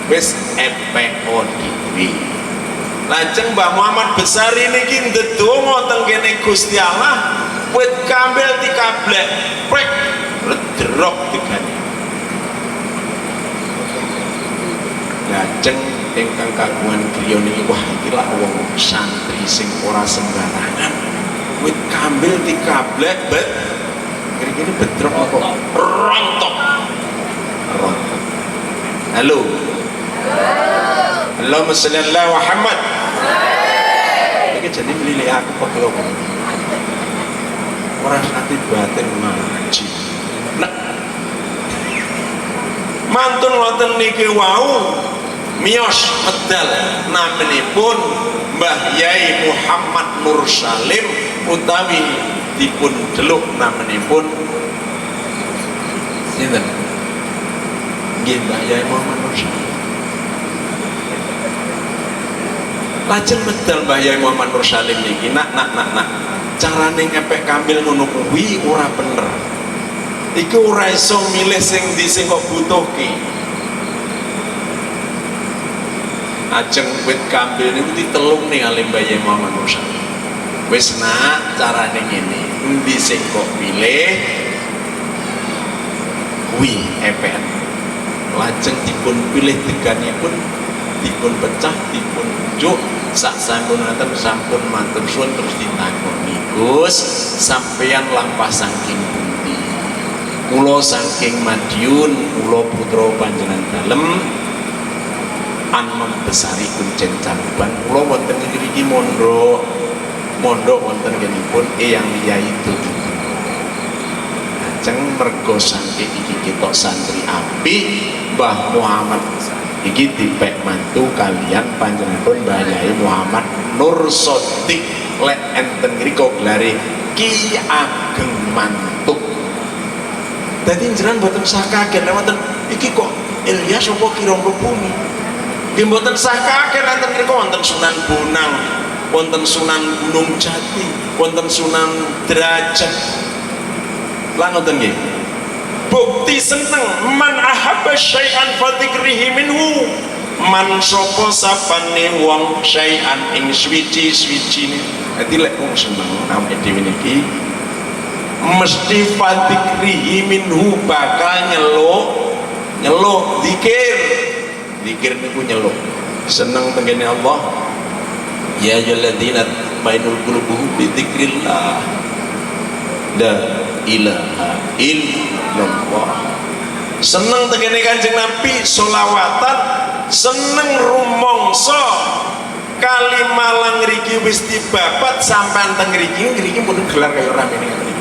wis EPO dhewe. Lajeng Mbah Muhammad Besari niki ndedonga teng kene Gusti Allah, wit kambil dikablek, prek ledrok digane. Lajeng ingkang kagungan griya niki wah iki lak wong santri sing ora sembarangan. Wit kambil dikablek bet kira-kira bedrok apa? Rontok. Rontok. Halo. Allahumma sholli ala Muhammad. Iki jadi milih aku kok lho. Ora hati batin ngaji. Nah. Mantun wonten niki wau miyos medal naminipun Mbah Yai Muhammad Nur Salim utawi dipun deluk naminipun sinten? Nggih Mbah Yai Muhammad Nur Salim. Lajeng medal Mbah Yai Muhammad Nur Salim niki nak carane ngepek kambil ngono kuwi ora bener. Iki ora iso milih sing ndi sing kok butuhke. Ajeng wit kambil niku ditelung ning alim Mbah Yai Muhammad Nur Salim. Wis nak carane ngene, endi sing kok pilih kuwi epen. Lajeng dipun pilih deganipun dipun pecah dipun unjuk sak sampun-sampun sampun matur suwun terus ditakoni, Gus sampeyan lampah saking pundi? Kula saking Madiun, kula putra panjenengan dalem Anom Besari Kuncen Caruban, kula wonten ngriki mondok wonten ngenipun Eyang Yai Dudu. Lajeng mergo saking iki ketok santri apik, Mbah Muhammad iki dipek mantu kalian panjenenganipun Mbah Yai Muhammad Nur Sodik lek enten ngrika gelare Ki Ageng Mantuk. Dadi njenengan mboten sah kaget wonten iki kok Ilyas apa kira bumi. Nggih mboten sah kaget enten ngrika wonten Sunan Bonang, wonten Sunan Gunung Jati, wonten Sunan Derajat. Lan wonten nggih. Bukti seneng man ahabba syai'an fatikrihi minhu. Man sapa sapane wong syai'an ing swiji-swijine. Dadi lek wong seneng awake dhewe niki mesti fatikrihi minhu bakal nyeluk zikir niku nyeluk seneng tengene Allah. Ya ayyuhalladzina bainul qulubuhum bi dzikrillah la ilaha illallah. Seneng tengene Kanjeng Nabi sholawatan, seneng rumangsa kalimah lang ngriki wis dibabat sampean teng ngriki pun gelar kaya rame niki.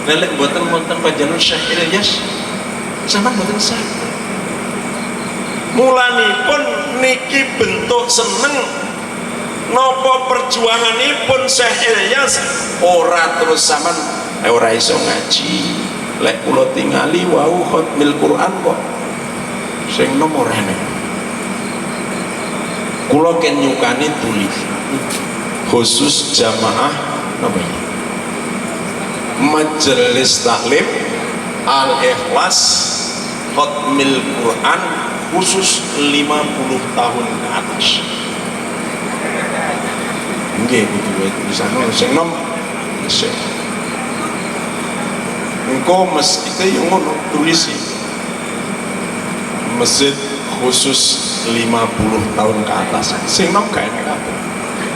Lelek buatan panjenengan Syekh Ilyas sampean mboten saged. Mulanipun niki bentuk seneng napa perjuanganipun Syekh Ilyas ora terus sampean ora iso ngaji. Lek kula tingali wau khatmil Quran kok sing nomor rene. Kula ken nyukani tulis khusus jamaah napa iki? Majelis Taklim Al-Ikhlas Khatmil Quran khusus 50 tahun ke atas. Nggih kudu tulisan sing nom sing engko kita yang ngono tulis masjid khusus 50 tahun ke atas sing nom kae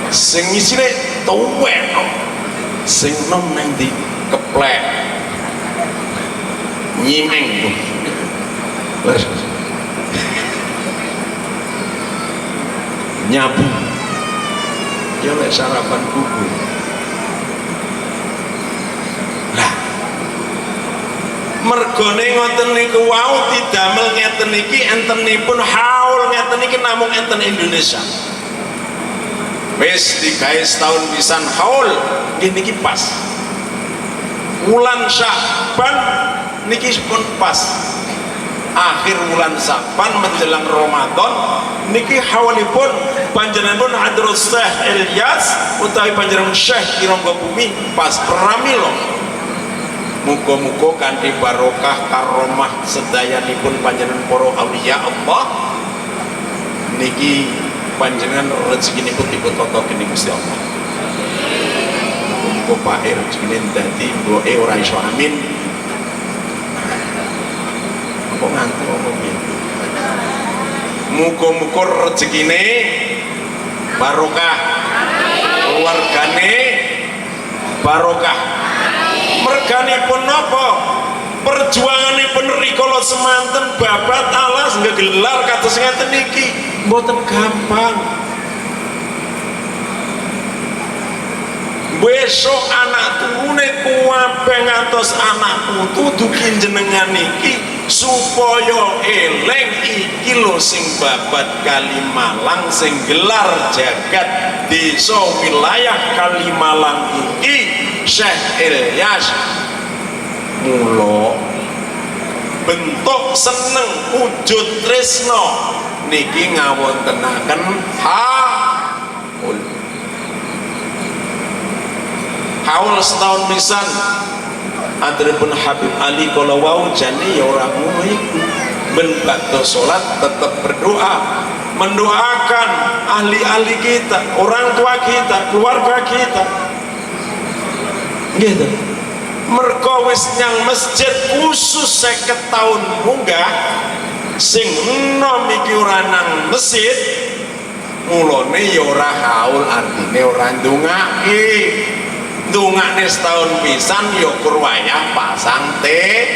sing isine tuwek sing nom nang di keplek nyimeng nyabu ya lek sarapan bubur lah mergone ngoten niku wau didamel ngeten niki entenipun haul ngeten niki namung enten Indonesia wis digawe setahun pisan haul niki pas wulan Sya'ban niki pun pas akhir bulan Saban menjelang Ramadan niki hawalipun panjenenganipun Hadrat Syekh Ilyas utawi panjenengan Syekh Kirangga Bumi pas pramila. Muga-muga kanthi barokah karomah sedayanipun panjenengan para auliya Allah niki panjenengan rezekinipun dipun-tata dening Gusti Allah. Muga Pak rezekine dadi mboke ora iso amin. Kok ngantuk apa piye? Muga-muga rezekine barokah. Keluargane barokah. Merganipun napa? Perjuanganipun rikala semanten babat alas ngegelar kados ngeten niki mboten gampang. Besok anak turune kuwabe ngantos anak putu dugi jenengan niki supaya eling iki lho sing babat Kalimalang sing gelar jagat desa wilayah Kalimalang iki Syekh Ilyas. Mula bentuk seneng wujud tresno niki ngawontenaken haul setahun pisan adrapun Habib Ali kala wau jane ya ora ngono iku ben bakda salat tetap berdoa mendoakan ahli-ahli kita, orang tua kita, keluarga kita gitu. Mergo wis nyang masjid khusus 50 tahun munggah sing enom iki ora nang masjid mulane ya ora haul artine ora ndongake. Ndongane setahun pisan ya kurwayah pasang teko.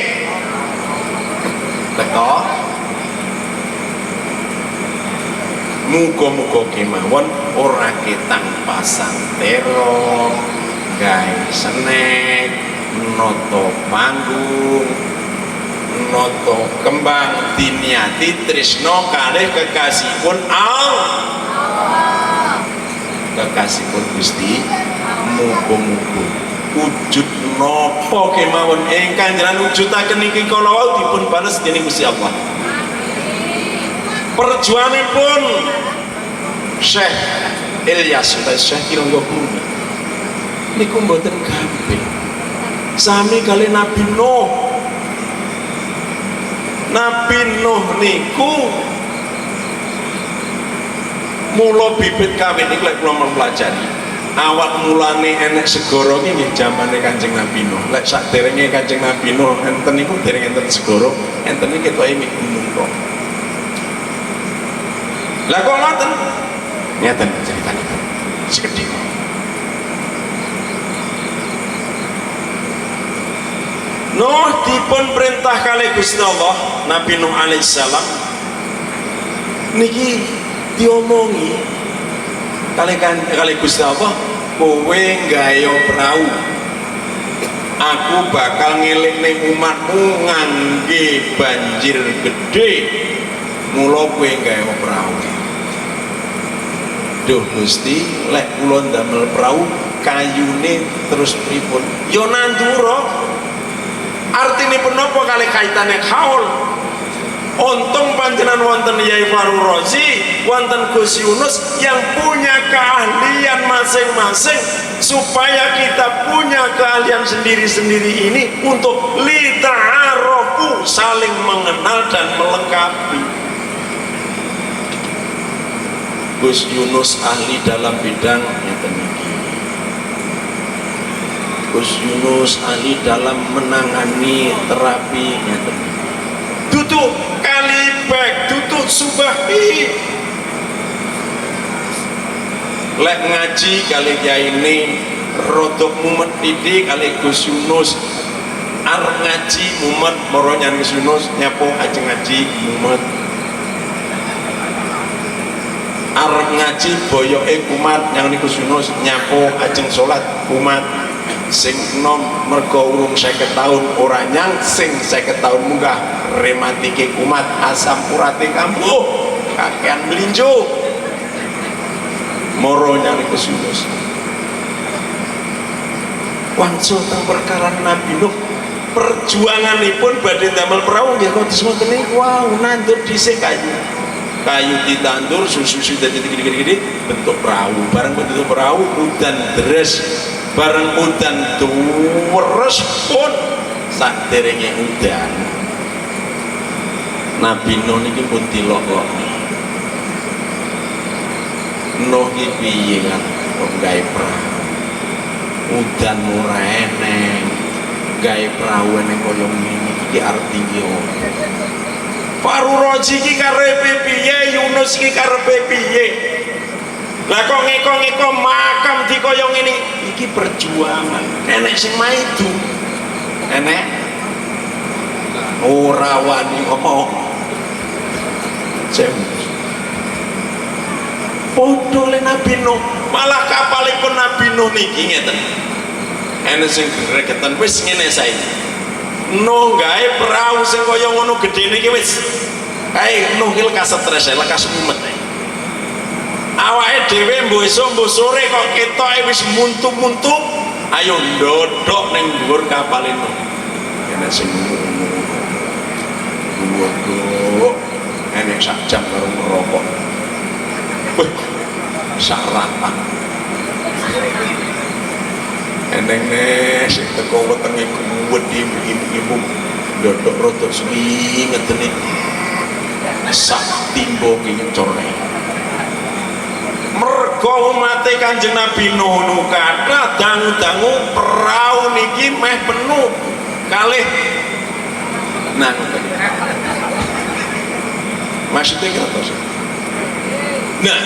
Muga-muga kemawon ora ketang pasang terong gawe senek noto panggung noto kembang diniati tresno kalih kekasihipun Allah kekasihipun Gusti. Muga-muga wujud napa kemawon ingkang jenengan wujudaken niki kala wau dipun bales dening Gusti Allah. Perjuanganipun Syekh Ilyas utawi Syekh Kirangga Bumi niku mboten gampil. Sami kali Nabi Nuh. Nabi Nuh niku mula bibit kawin niku lek kula mempelajari. Awal mulane enek segara iki nggih jamane Kanjeng Nabi Nuh. Lek saderenge Kanjeng Nabi Nuh enten niku dereng enten segara, enten iki ketoke mek gunung kok. Lah kok ngoten? Ngeten critanipun. Sekedhik. Nuh dipun perintah kalih Gusti Allah, Nabi Nuh alaihissalam niki diomongi kalih Gusti Allah, kowe nggayo prau. Aku bakal ngelikne umatmu ngangge banjir gede. Mula kowe nggayo prau. Duh Gusti, lek kula ndamel prau kayune terus pripun? Ya nandura. Artinipun napa kalih kaitane haul? Untung panjenengan wonten Yai Farul Razi, wonten Gus Yunus yang punya keahlian masing-masing supaya kita punya keahlian sendiri-sendiri ini untuk lita'arofu, saling mengenal dan melengkapi. Gus Yunus ahli dalam bidang niki. Gus Yunus ahli dalam menangani terapi niki. Duduk kalibek, duduk subahi. Lek ngaji kali kiai ini rodok mumet didik kali Gus Yunus. Arep ngaji mumet moro nyan Gus Yunus nyapo ajeng ngaji mumet. Arep ngaji boyoke kumat yang Gus Yunus nyapo ajeng salat kumat. Sing nom mergo urung 50 tahun ora nyang, sing 50 tahun munggah rematike kumat, asam urate kambuh, kakean melinjo. Moro nyang Gus Yunus. Wangsul teng perkara Nabi Nuh perjuanganipun badhe damel perahu nggih kados ngoten niku wow nandur dhisik kayu ditandur susu dadi gede-gede bentuk perahu bareng bentuk perahu udan deres bareng udan deres pun saderenge udan Nabi Nuh niki pun dilok-lok Nuh iki piye kan kok gawe perahu udan ora eneng gawe perahu ning kaya ngene iki artine opo Faruroji iki karepe piye Yunus iki karepe piye lah kok ngeko-ngeko makam di kaya ngene iki perjuangan enek sing maidu enek ora wani ngomong padha le Nabi Nuh malah kapalipun Nabi Nuh niki ngeten enek sing gregeten wis ngene saiki Nuh gawe perahu sing kaya ngono gedene iki wis kae Nuh ki lekas stres lekas mumet awake dhewe mbuh esuk mbuh sore kok ketoke wis muntu-muntu ayo ndodhok ning dhuwur kapal Nuh enek sing ndodhok enek sak jam karo ngerokok wih saratan eneng nih sing teko wetenge wedi ibu ndodhok rada suwi ngedene sak timbo ki nyecore mergo umate Kanjeng Nabi Nuh nu kathah dangu-dangu perahu niki meh penuh kalih nang maksudnya kata sih nah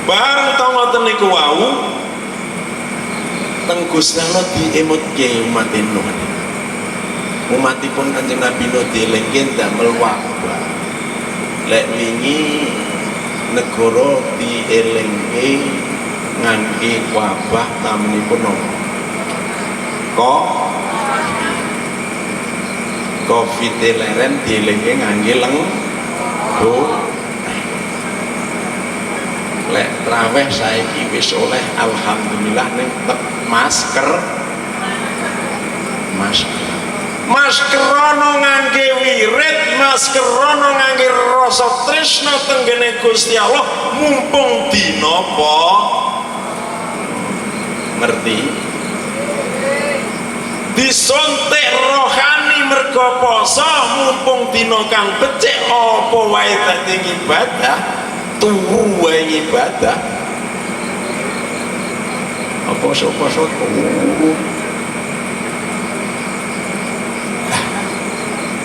bareng tau ngoten niku wau teng Gusti Allah diemutke umat Nuh umatipun Kanjeng Nabi Nuh dielingke damel wabah lek wingi negara dielingke ngangge wabah namanipun Covid leren dielingke ngangge lek traweh saiki wis oleh alhamdulillah ning masker ana ngangge wirid masker ana ngangge rasa tresna tenggene Gusti Allah mumpung dina apa ngerti disontek rohani mergo poso mumpung dina kang becik apa wae dadi ibadah turu wae ibadah apa poso turu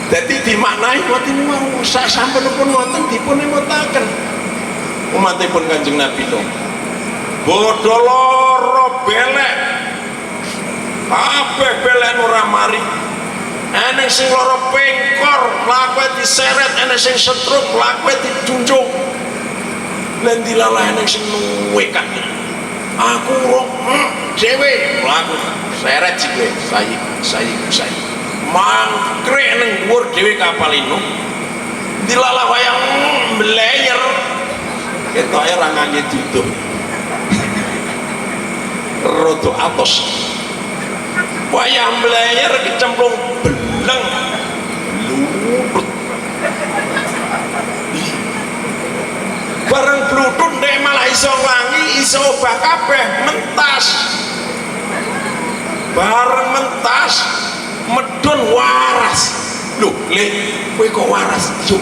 jadi dimaknai ngoten mau sasampunipun ngoten dipun emutaken umatipun Kanjeng Nabi Nuh bodho lara belek kabeh belek ora mari enek sing lara pengkor lakuwe diseret enek sing setruk lakuwe dijunjung lan dilalah enek sing nuwekan aku rok dhewe laku seret sikile sayi mangkrik neng dhuwur dhewe kapal Nuh dilalah wayang mbleyer ketoke ora ngangge duduh rada atos wayang mbleyer kecemplung beleng luput bareng blutut nek malah iso wangi iso obah kabeh mentas bareng mentas medun waras lho le kowe kok waras yo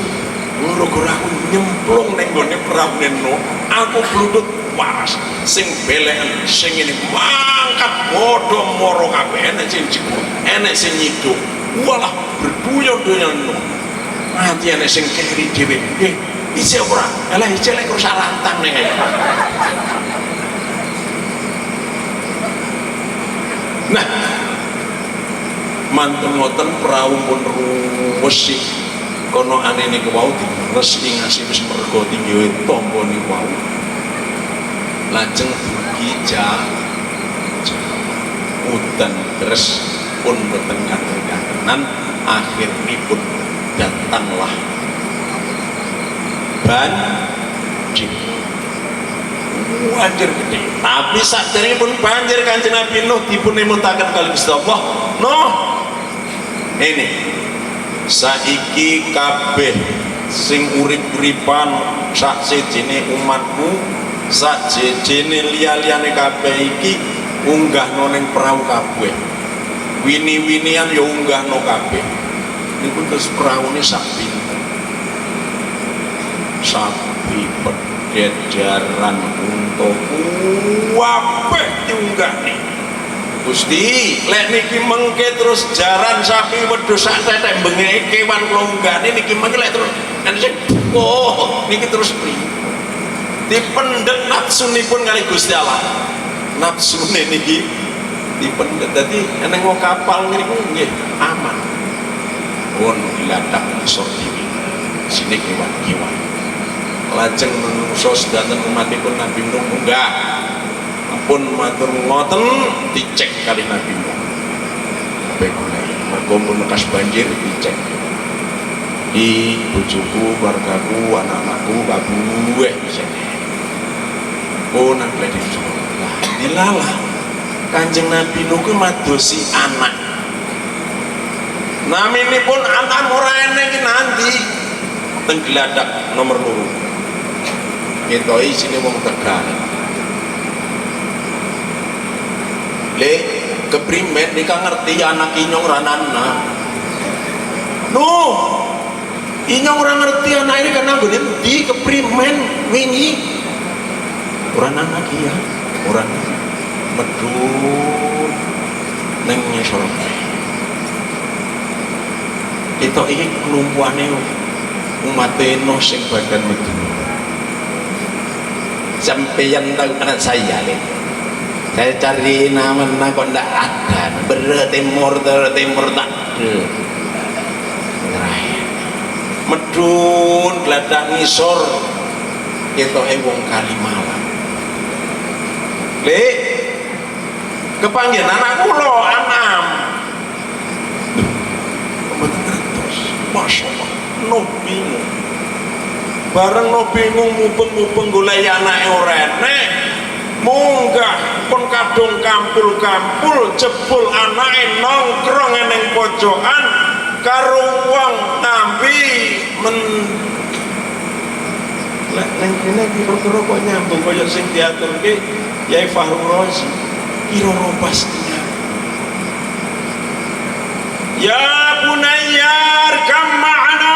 gara-gara aku nyemplung ning gone prabne Nuh aku blutut waras sing beleken sing ngene mangkat padha mara kabeh enek sing jebul enek sing nyiduk walah berduyo-duyo Nuh mati enek sing keri dhewe isih ora alah isih lek rusak lantang ning nah mantun ngoten perahu pun ruwes kono anene ku wau diresiki ngasih wis mergo tinggi tangga niku wau lajeng dugi udan deres pun boten katenan akhiripun datanglah banjir banjir gede tapi saderengipun banjir Kanjeng Nabi Nuh dipun emutaken kalih Gusti Allah Nuh ini saiki kabeh sing urip-uripan sak sejene umatmu, sak sejene liya-liyane kabeh iki unggahno ning perahu kabeh. Wini-winian ya unggahno kabeh. Niku terus praune sak pinten. Sapi pedet jaran unta kabeh diunggahne. Gusti, lek niki mengke terus jaran sapi wedhus sak tetek bengeke kewan kula unggahne niki mengke lek terus oh niki terus priye? Dipendet nafsunipun kali Gusti Allah. Nafsune niki dipendet. Dadi nek wong kapal niku nggih aman. Pun diladak isor dhewe. Sine kewan-kewan. Lajeng menungso sedanten umatipun Nabi Nuh munggah. Pun matur ngoten dicek kali Nabi Nuh. Begoleh mergo pun bekas banjir dicek. Di bojoku, keluargaku, anak-anakku kabeh disene. Oh nang gledi lah dilalah. Kanjeng Nabi Nuh ku madosi anak. Naminipun anak ora eneng iki nanti teng Gladak nomor 2. Ngetoki isine wong Tegal. Le keprimen nika ngerti anak inyong ranana. Nuh, inyong ora ngerti anak ini karena nggone endi keprimen wingi. Ora anak ya, ora medun neng ngesor. Kita iki kelumpuane umat Nuh sing badan medun. Sampeyan tahu anak saya le. Saya cari nama kok ndak ada. Bertimur tak medun gladak ngisor ketoke wong Kalimalang. Le kepanggil anak kula Anam. Masya Allah, Nuh bingung. Bareng Nuh bingung mupeng-mupeng golek anake ora enek. Munggah pun kadung kampul-kampul jebul anake nongkrong ning pojokan karo wong ngambi men lek ning kene kira-kira kok nyambung kaya sing diaturke Yai Fahru Razi kira-kira pastinya. Ya bunayyar kam ma'ana.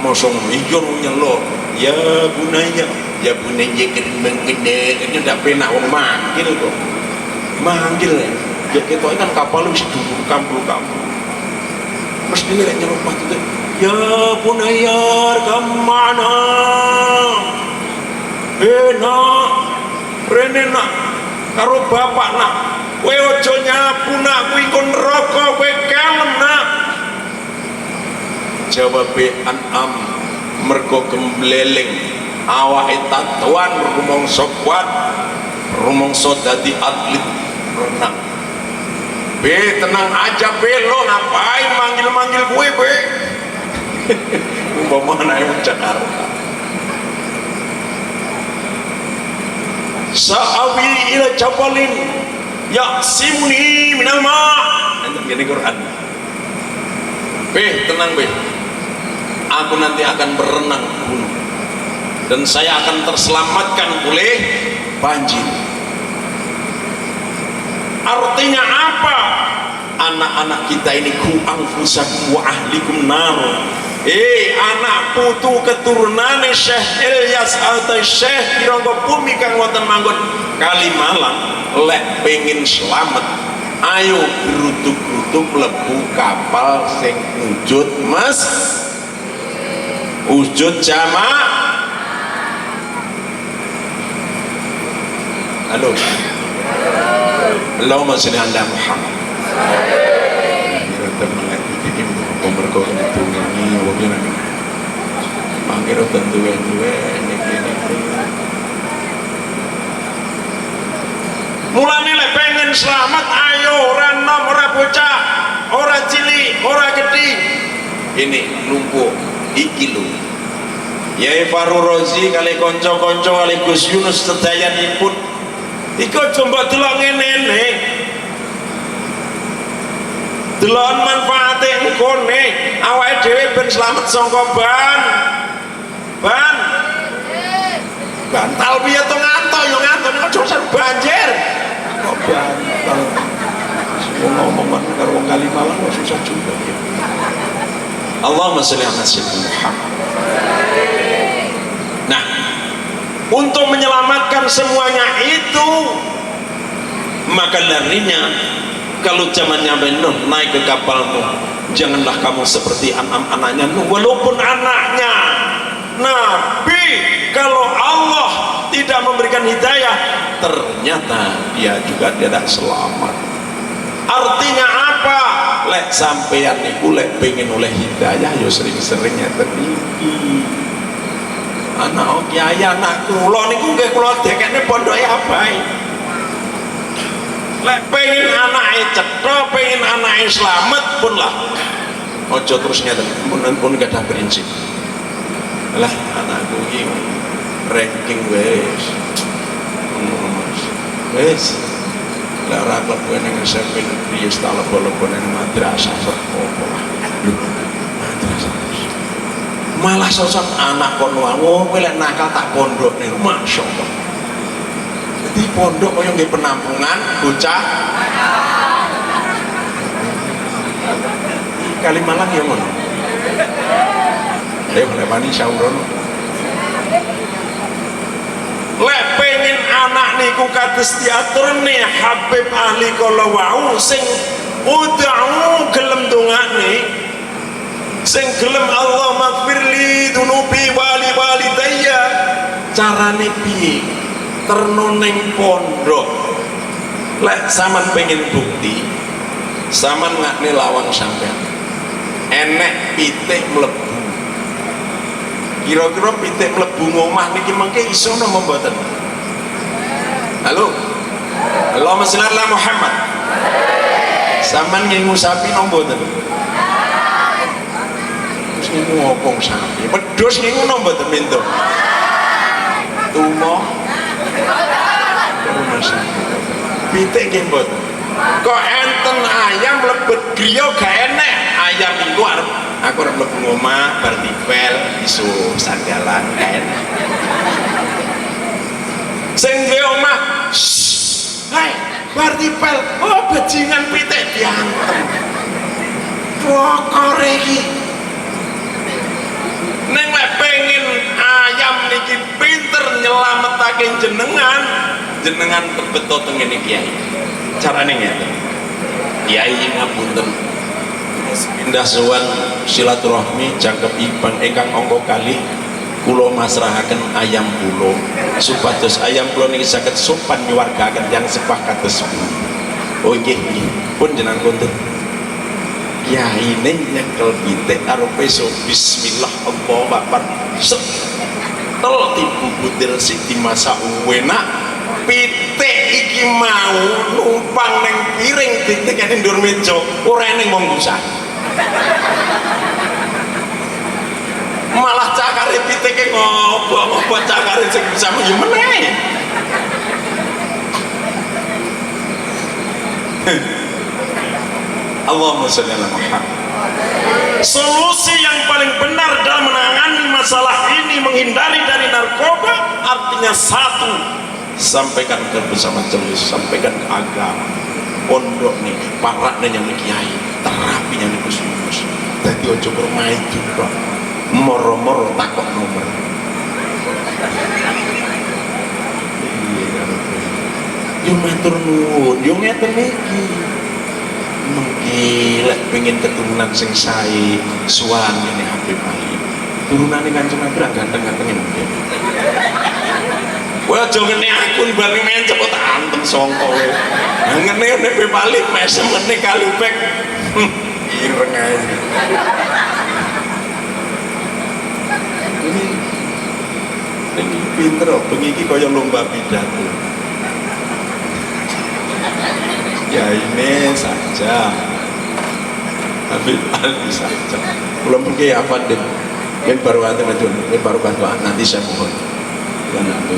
Mosong ijo nyelo. Ya bunayya, ya bunayya kering gede, ini ndak penak wong manggil kok. Manggil ya. Ya ketoke kan kapal wis dulu kampul-kampul. Mesti nek nyeluk patu ya bunayyar kam ma'ana. Nak, rene nak karo bapak nak. Kowe aja nyapu nak kuwi kon neraka kowe kalem nak. Jawabe An'am mergo gembleleng awake tatuan rumangsa kuat rumangsa dadi atlet renang. Be tenang aja be, lo ngapain manggil-manggil gue be? Umpama anak Jakarta. Sa'awi ila jabalin yaqsimuni minal ma'. Anjir gini Quran. Be tenang be. Aku nanti akan berenang di gunung dan saya akan terselamatkan oleh banjir. Artinya apa? Anak-anak kita ini ku anfusakum wa ahlikum nar. Anak putu keturunane Syekh Ilyas atau Syekh Kirangga Bumi kang wonten manggon Kalimalang lek pengin selamat ayo gerutuk-gerutuk mlebu kapal sing wujud mas wujud jamaah. Halo. Allahumma sholli ala Muhammad. Kita mengerti ini pemberkatan itu ini wabila panggil tentu ini mulane lek pengen selamat ayo ora nom ora bocah ora cilik ora gede ini lumpuh iki lho Yai Fahru Razi kali konco-konco kali Gus Yunus sedayanipun iku aja mbok delok ngene delon manfaate engkone awake dhewe ben slamet saka bantal piye to nganto yo nganto aja usah banjir kok bantal ngomong karo wong Kalimalang kok susah juga ya. Allahumma sholli ala sayyidina Muhammad. Nah, untuk menyelamatkan semuanya itu maka darinya kalau zamannya Nuh naik ke kapalmu, janganlah kamu seperti anaknya Nuh, walaupun anaknya Nabi, kalau Allah tidak memberikan hidayah ternyata dia juga tidak selamat. Artinya apa? Lek sampeyan niku lek pengen oleh hidayah yo sering-seringnya teriki anak kiai anak kula niku nggih kula dekekne pondoke abahe. Lek pengen anake cetha, pengen anake slamet pun lah aja terus ngeten pun gadah prinsip. Lah anakku iki ranking wis lah ora klebu ning SMP negeri wis tak lebo-lebo ning madrasah opo lah. Madrasah. Malah sosok anak kon wae kowe lek nakal tak pondok niku masyaallah. Dadi pondok kaya nggih penampungan bocah. Kalimalang ya ngono. Ayo lewani sauron. Lek pengen anak niku kados diaturne Habib ahli kala wau sing ud'u gelem dongane sing gelem Allah maghfirli dunubi wali walidayya carane piye terno ning pondok. Lek sampean pengen bukti sampean ngakne lawang sampean enek pitik mlebu kira-kira pitik mlebu ngomah niki mengke iso napa mboten? Halo. Allahumma sholli ala Muhammad. Sampeyan ngingu sapi napa mboten? Terus ngingu opong sapi. Wedhus ngingu napa mboten minto? Tumo. Pitik nggih mboten. Kok enten ayam mlebet griya gak enek. Ayam iku arep aku arep mlebu ngomah bar dipel iso sandalan gak enek. Sing duwe omah hai bar dipel oh bajingan pitik diantem pokore iki ning lek pengen ayam niki pinter nyelametake jenengan tebeto teng ngene kiai carane ngeten kiai ngapunten pindah sowan silaturahmi jangkep ibang ingkang angka kalih kula masrahaken ayam kula supados ayam kula niki saged sopan miwargaken yang sepah kados oh nggih pun jenengan konten kiai ning nyekel pitik arepe so bismillah Allahu akbar setel tibu butir sing dimasak enak pitik iki mau numpang ning piring ditekane ndur meja ora ning wong gusah malah cakare pitike ngopo cakare sing bisa yo meneh. Allahumma sholli ala Muhammad. Solusi yang paling benar dalam menangani masalah ini menghindari dari narkoba artinya satu, sampaikan ke bersama jelis, sampaikan ke agama pondok nih paraknya yang kiai terapinya nih khusus jadi ojo bermain juga moro-moro takut nomor yung matur nuwun yung ngeten iki mengki lek pengen keturunan sing sae suwan ngene Habib Ali turunane Kanjeng Nabi ganteng-gantengin kowe aja ngene aku bareng men cepet antem sangka kowe ngene Habib Ali mesem ngene kalipek ireng ae ini pinter bengi iki kaya lomba pidato ya ini saja Habib Ali saja belum mungkin apa deh ben baru ante maju ben baru bantuan nanti saya mohon dan nanti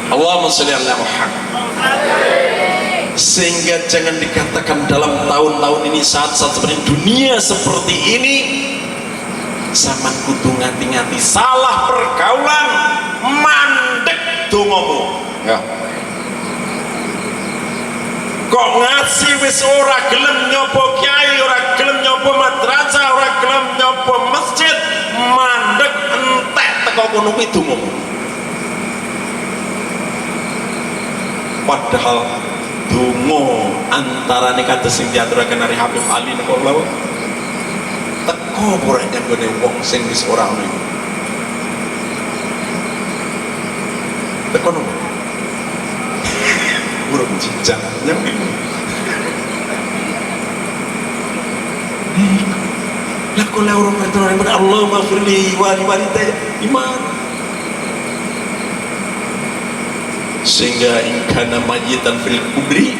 Allahumma sholli ala Muhammad sehingga jangan dikatakan dalam tahun-tahun ini saat-saat seperti dunia seperti ini sama kudu ngati-ngati salah pergaulan mandek dongomu ya. Kok ngasih wis ora gelem nyopo kiai, ora gelem nyopo madrasah, ora gelem nyopo masjid, mandek entek teko kono kuwi dongomu. Padahal dongo antarane kados sing diaturaken dari Habib Ali Nurullah teko ora nyanggone wong sing wis ora ono iku teko nopo burung cicak nyampe lah kok la urung berdoa kepada Allah maghfirli wa li walidayya iman sehingga ingkana majitan fil kubri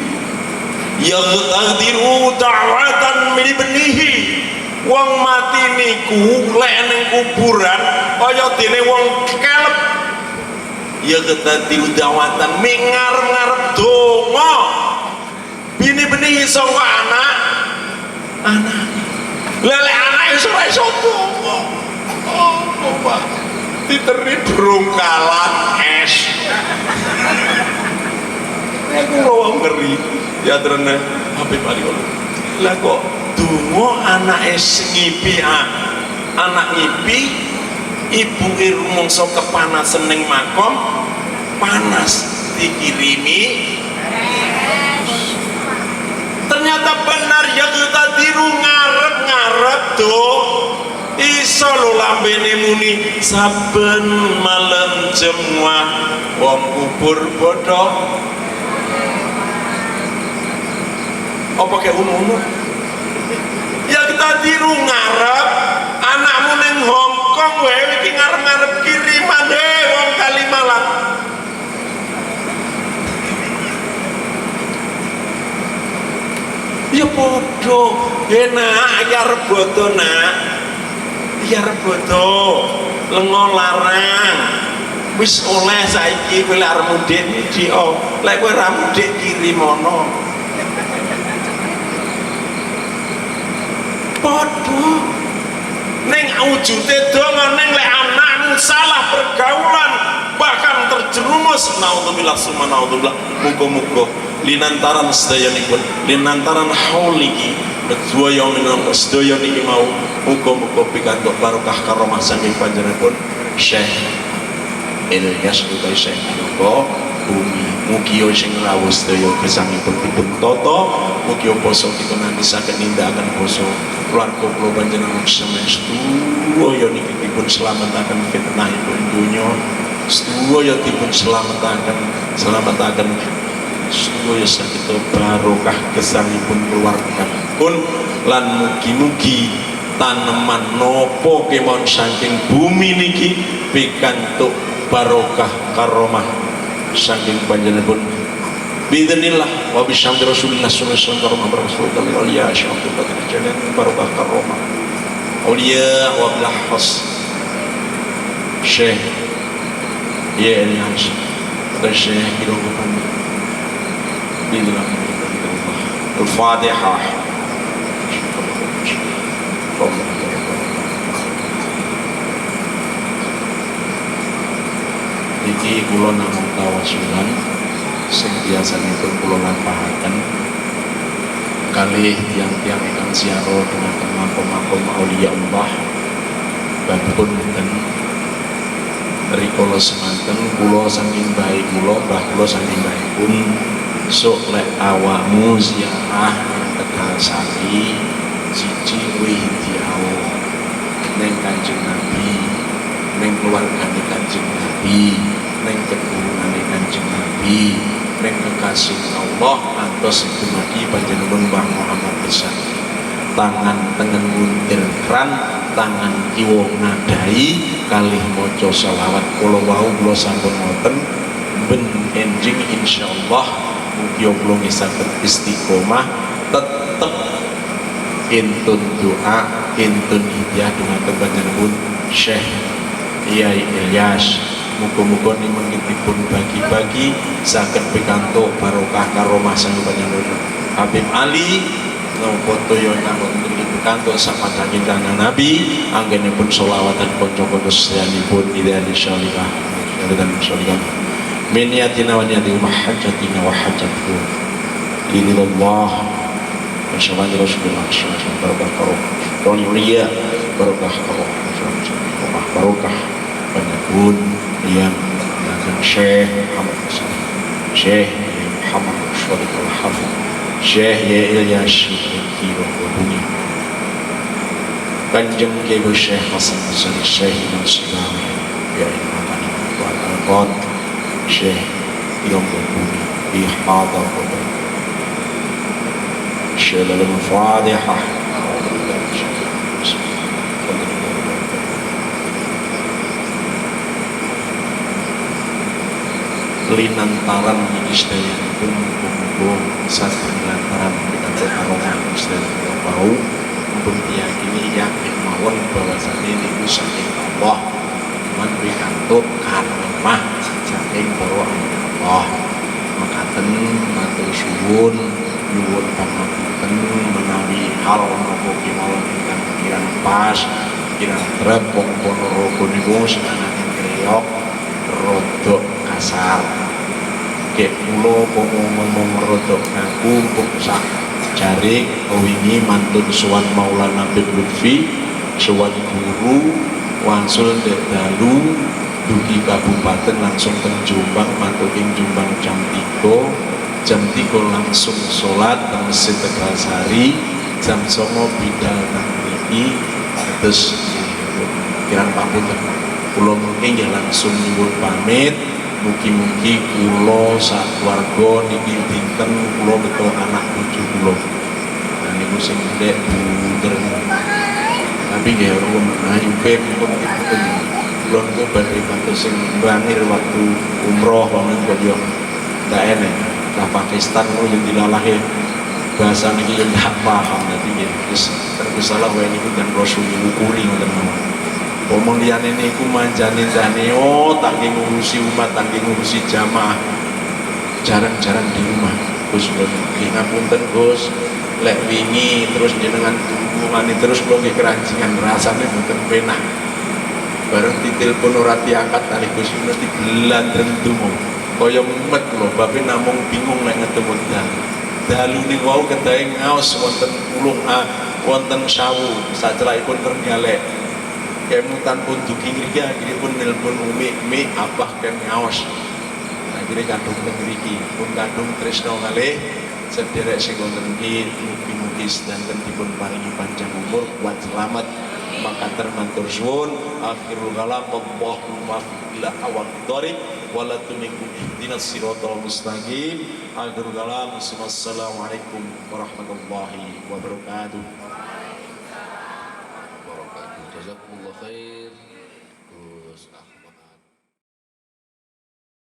yaghtadiru da'watan min ibnihi wong mati niku lek ning kuburan kaya dene wong kelep yaghtadiru da'watan ngarep-ngarep donga bini-bini sangka anak lek anak iso donga oh Pak diteri burung kalah es aku ngomong ngeri ya ternyata Habib Ali lah kok dungo anak es ngipi anak ngipi ibu rumongso kepanasan ning makom panas dikirimi ternyata benar ya kita tiru ngarep-ngarep tuh iso lo lambene muni saben malam jemwah wong kubur bodoh apa kayak unu ya kita tiru ngarep anakmu neng Hongkong wewe iki ngarep-ngarep kiriman wong Kalimalang ya bodoh enak ya reboto nak ya reboto lengo larang wis oleh saiki kowe arep mudik iki lek kowe ra mudik kiri mono padha ning wujude donga ning lek anakmu salah pergaulan bahkan terjerumus naudzubillah summa naudzubillah muga-muga linantaran sedayanipun linantaran hauliki kedua yang minang sedaya niki mau muga-muga pikantuk barokah karomah saking panjenenganipun Syekh Ilyas utawi Syekh Noko bumi mugi sing rawuh sedaya gesangipun dipun tata mugi basa kita nanti saged nindakaken basa keluarga kula panjenengan samestu sedaya niki dipun slametaken fitnahipun donya sedaya dipun slametaken sedaya saged barokah gesangipun keluarga pun lan mugi-mugi taneman nopo kemawon saking bumi niki pikantuk barokah karomah saking panjenenganipun biidznillah wa bisyamdi Rasulillah sallallahu alaihi wasallam karomah Rasulullah auliya syamsul badr jalan barokah karomah auliya wa bil khas Syekh ya Ilyas dan Syekh Irogopan biidznillah Al-Fatihah iki kula namung tawasulan sing biasanipun kula lampahaken kalih tiang-tiang ingkang siaro dumateng makom-makom auliya Allah babipun mboten rikala semanten kula saking bae kula mbah kula saking baepun sok lek awakmu ziarah Tegal Sari siji kuwi diawu ning Kanjeng Nabi ning keluargane Kanjeng Nabi ning keturunane Kanjeng Nabi ning kekasih Allah antos dumadi panjenengan Mbah Muhammad Besar tangan tengen muntir kran tangan kiwa ngadai kalih maca selawat kula wau kula sampun ngoten ben enjing insyaallah mugi kula saged istiqomah tetep intun doa intun hidayah dumateng panjenengan Syekh Kiai Ilyas muga-muga nimenipun bagi-bagi saged pikantuk barokah karomah sanjungan Habib Ali nopo toyo ingkang wonten ing pikantuk sapadhanging kanjeng Nabi anggenipun sholawat dan kanca-kanca sedayanipun idani sholihah dan sholihah min yatina wa yati mahajjatina wa hajjatku illallah masyaallah rasulullah sallallahu barokah karoh ria barokah karoh barokah penyebun yang akan Syekh Muhammad Hasan Syekh Muhammad Shalih Al-Hafidh Syekh Ya Ilyas Kiro Wabuni Kanjeng Kiai Syekh Hasan Basri Syekh Imam Silawi Ya Imam Al Al Syekh Imam Wabuni Bi Hadar Wabuni Syekh Al-Fatihah linantaran istilah pun kumpul satu linantaran dengan aroma istilah bau pun diyakini yakin mawon bahwasanya ini saking Allah man pikantuk karomah saking para Allah makaten matur suwun nyuwun pangapunten menawi hal menapa kemawon ingkang kirang pas kirang trep wong Ponorogo niku senanganing kriyok rodok kasar kek mulo ngomong rodok ngaku sak jaring wingi mantun suwan Maulana Habib Lutfi suwan guru wangsul dek dalu dugi kabupaten langsung ke Jombang mantuking Jombang jam 3 langsung sholat ke Masjid Tegalsari jam 09 bidal nang mriki terus kirang pamunten kula mungkin ya langsung nyuwun pamit mugi-mugi kula sakeluarga niki dinten kula betul anak bojo kula nah niku sing ndek bunder tapi nggih ora menawi pun dipun kula niku badhe bantu sing bangir waktu umroh wonten kaya ndak enek lah Pakistan kula yo dilalahe bahasa niki yo ndak paham dadi nggih wis terkesalah wae niku dan Rasul ngukuri ngoten mawon omong liyane niku manjane ndane tak ngurusi umat tak ngurusi jamaah jarang-jarang di rumah Gus nggih ngapunten Gus lek wingi terus jenengan hubungane terus kula nggih kerancingan rasane mboten penak bareng ditelepon ora diangkat kali Gus mesti glandreng dungo kaya mumet lho bape namung bingung lek ketemu dalu niku wau kedahe ngaos wonten ulung wonten sawu sacelakipun tergalek kemutan pun dugi ngriki akhirnya pun nelpon umi abah ken ngaos akhirnya kandung ngriki pun kandung tresno kalih sederek sing wonten iki mugi-mugi sedanten dipun paringi panjang umur kuat selamat makaten matur suwun akhirul kalam Allahumma ila awal dharik wala tuniku ihdinas siratal mustaqim akhirul kalam assalamualaikum warahmatullahi wabarakatuh. Jazakumullah khair.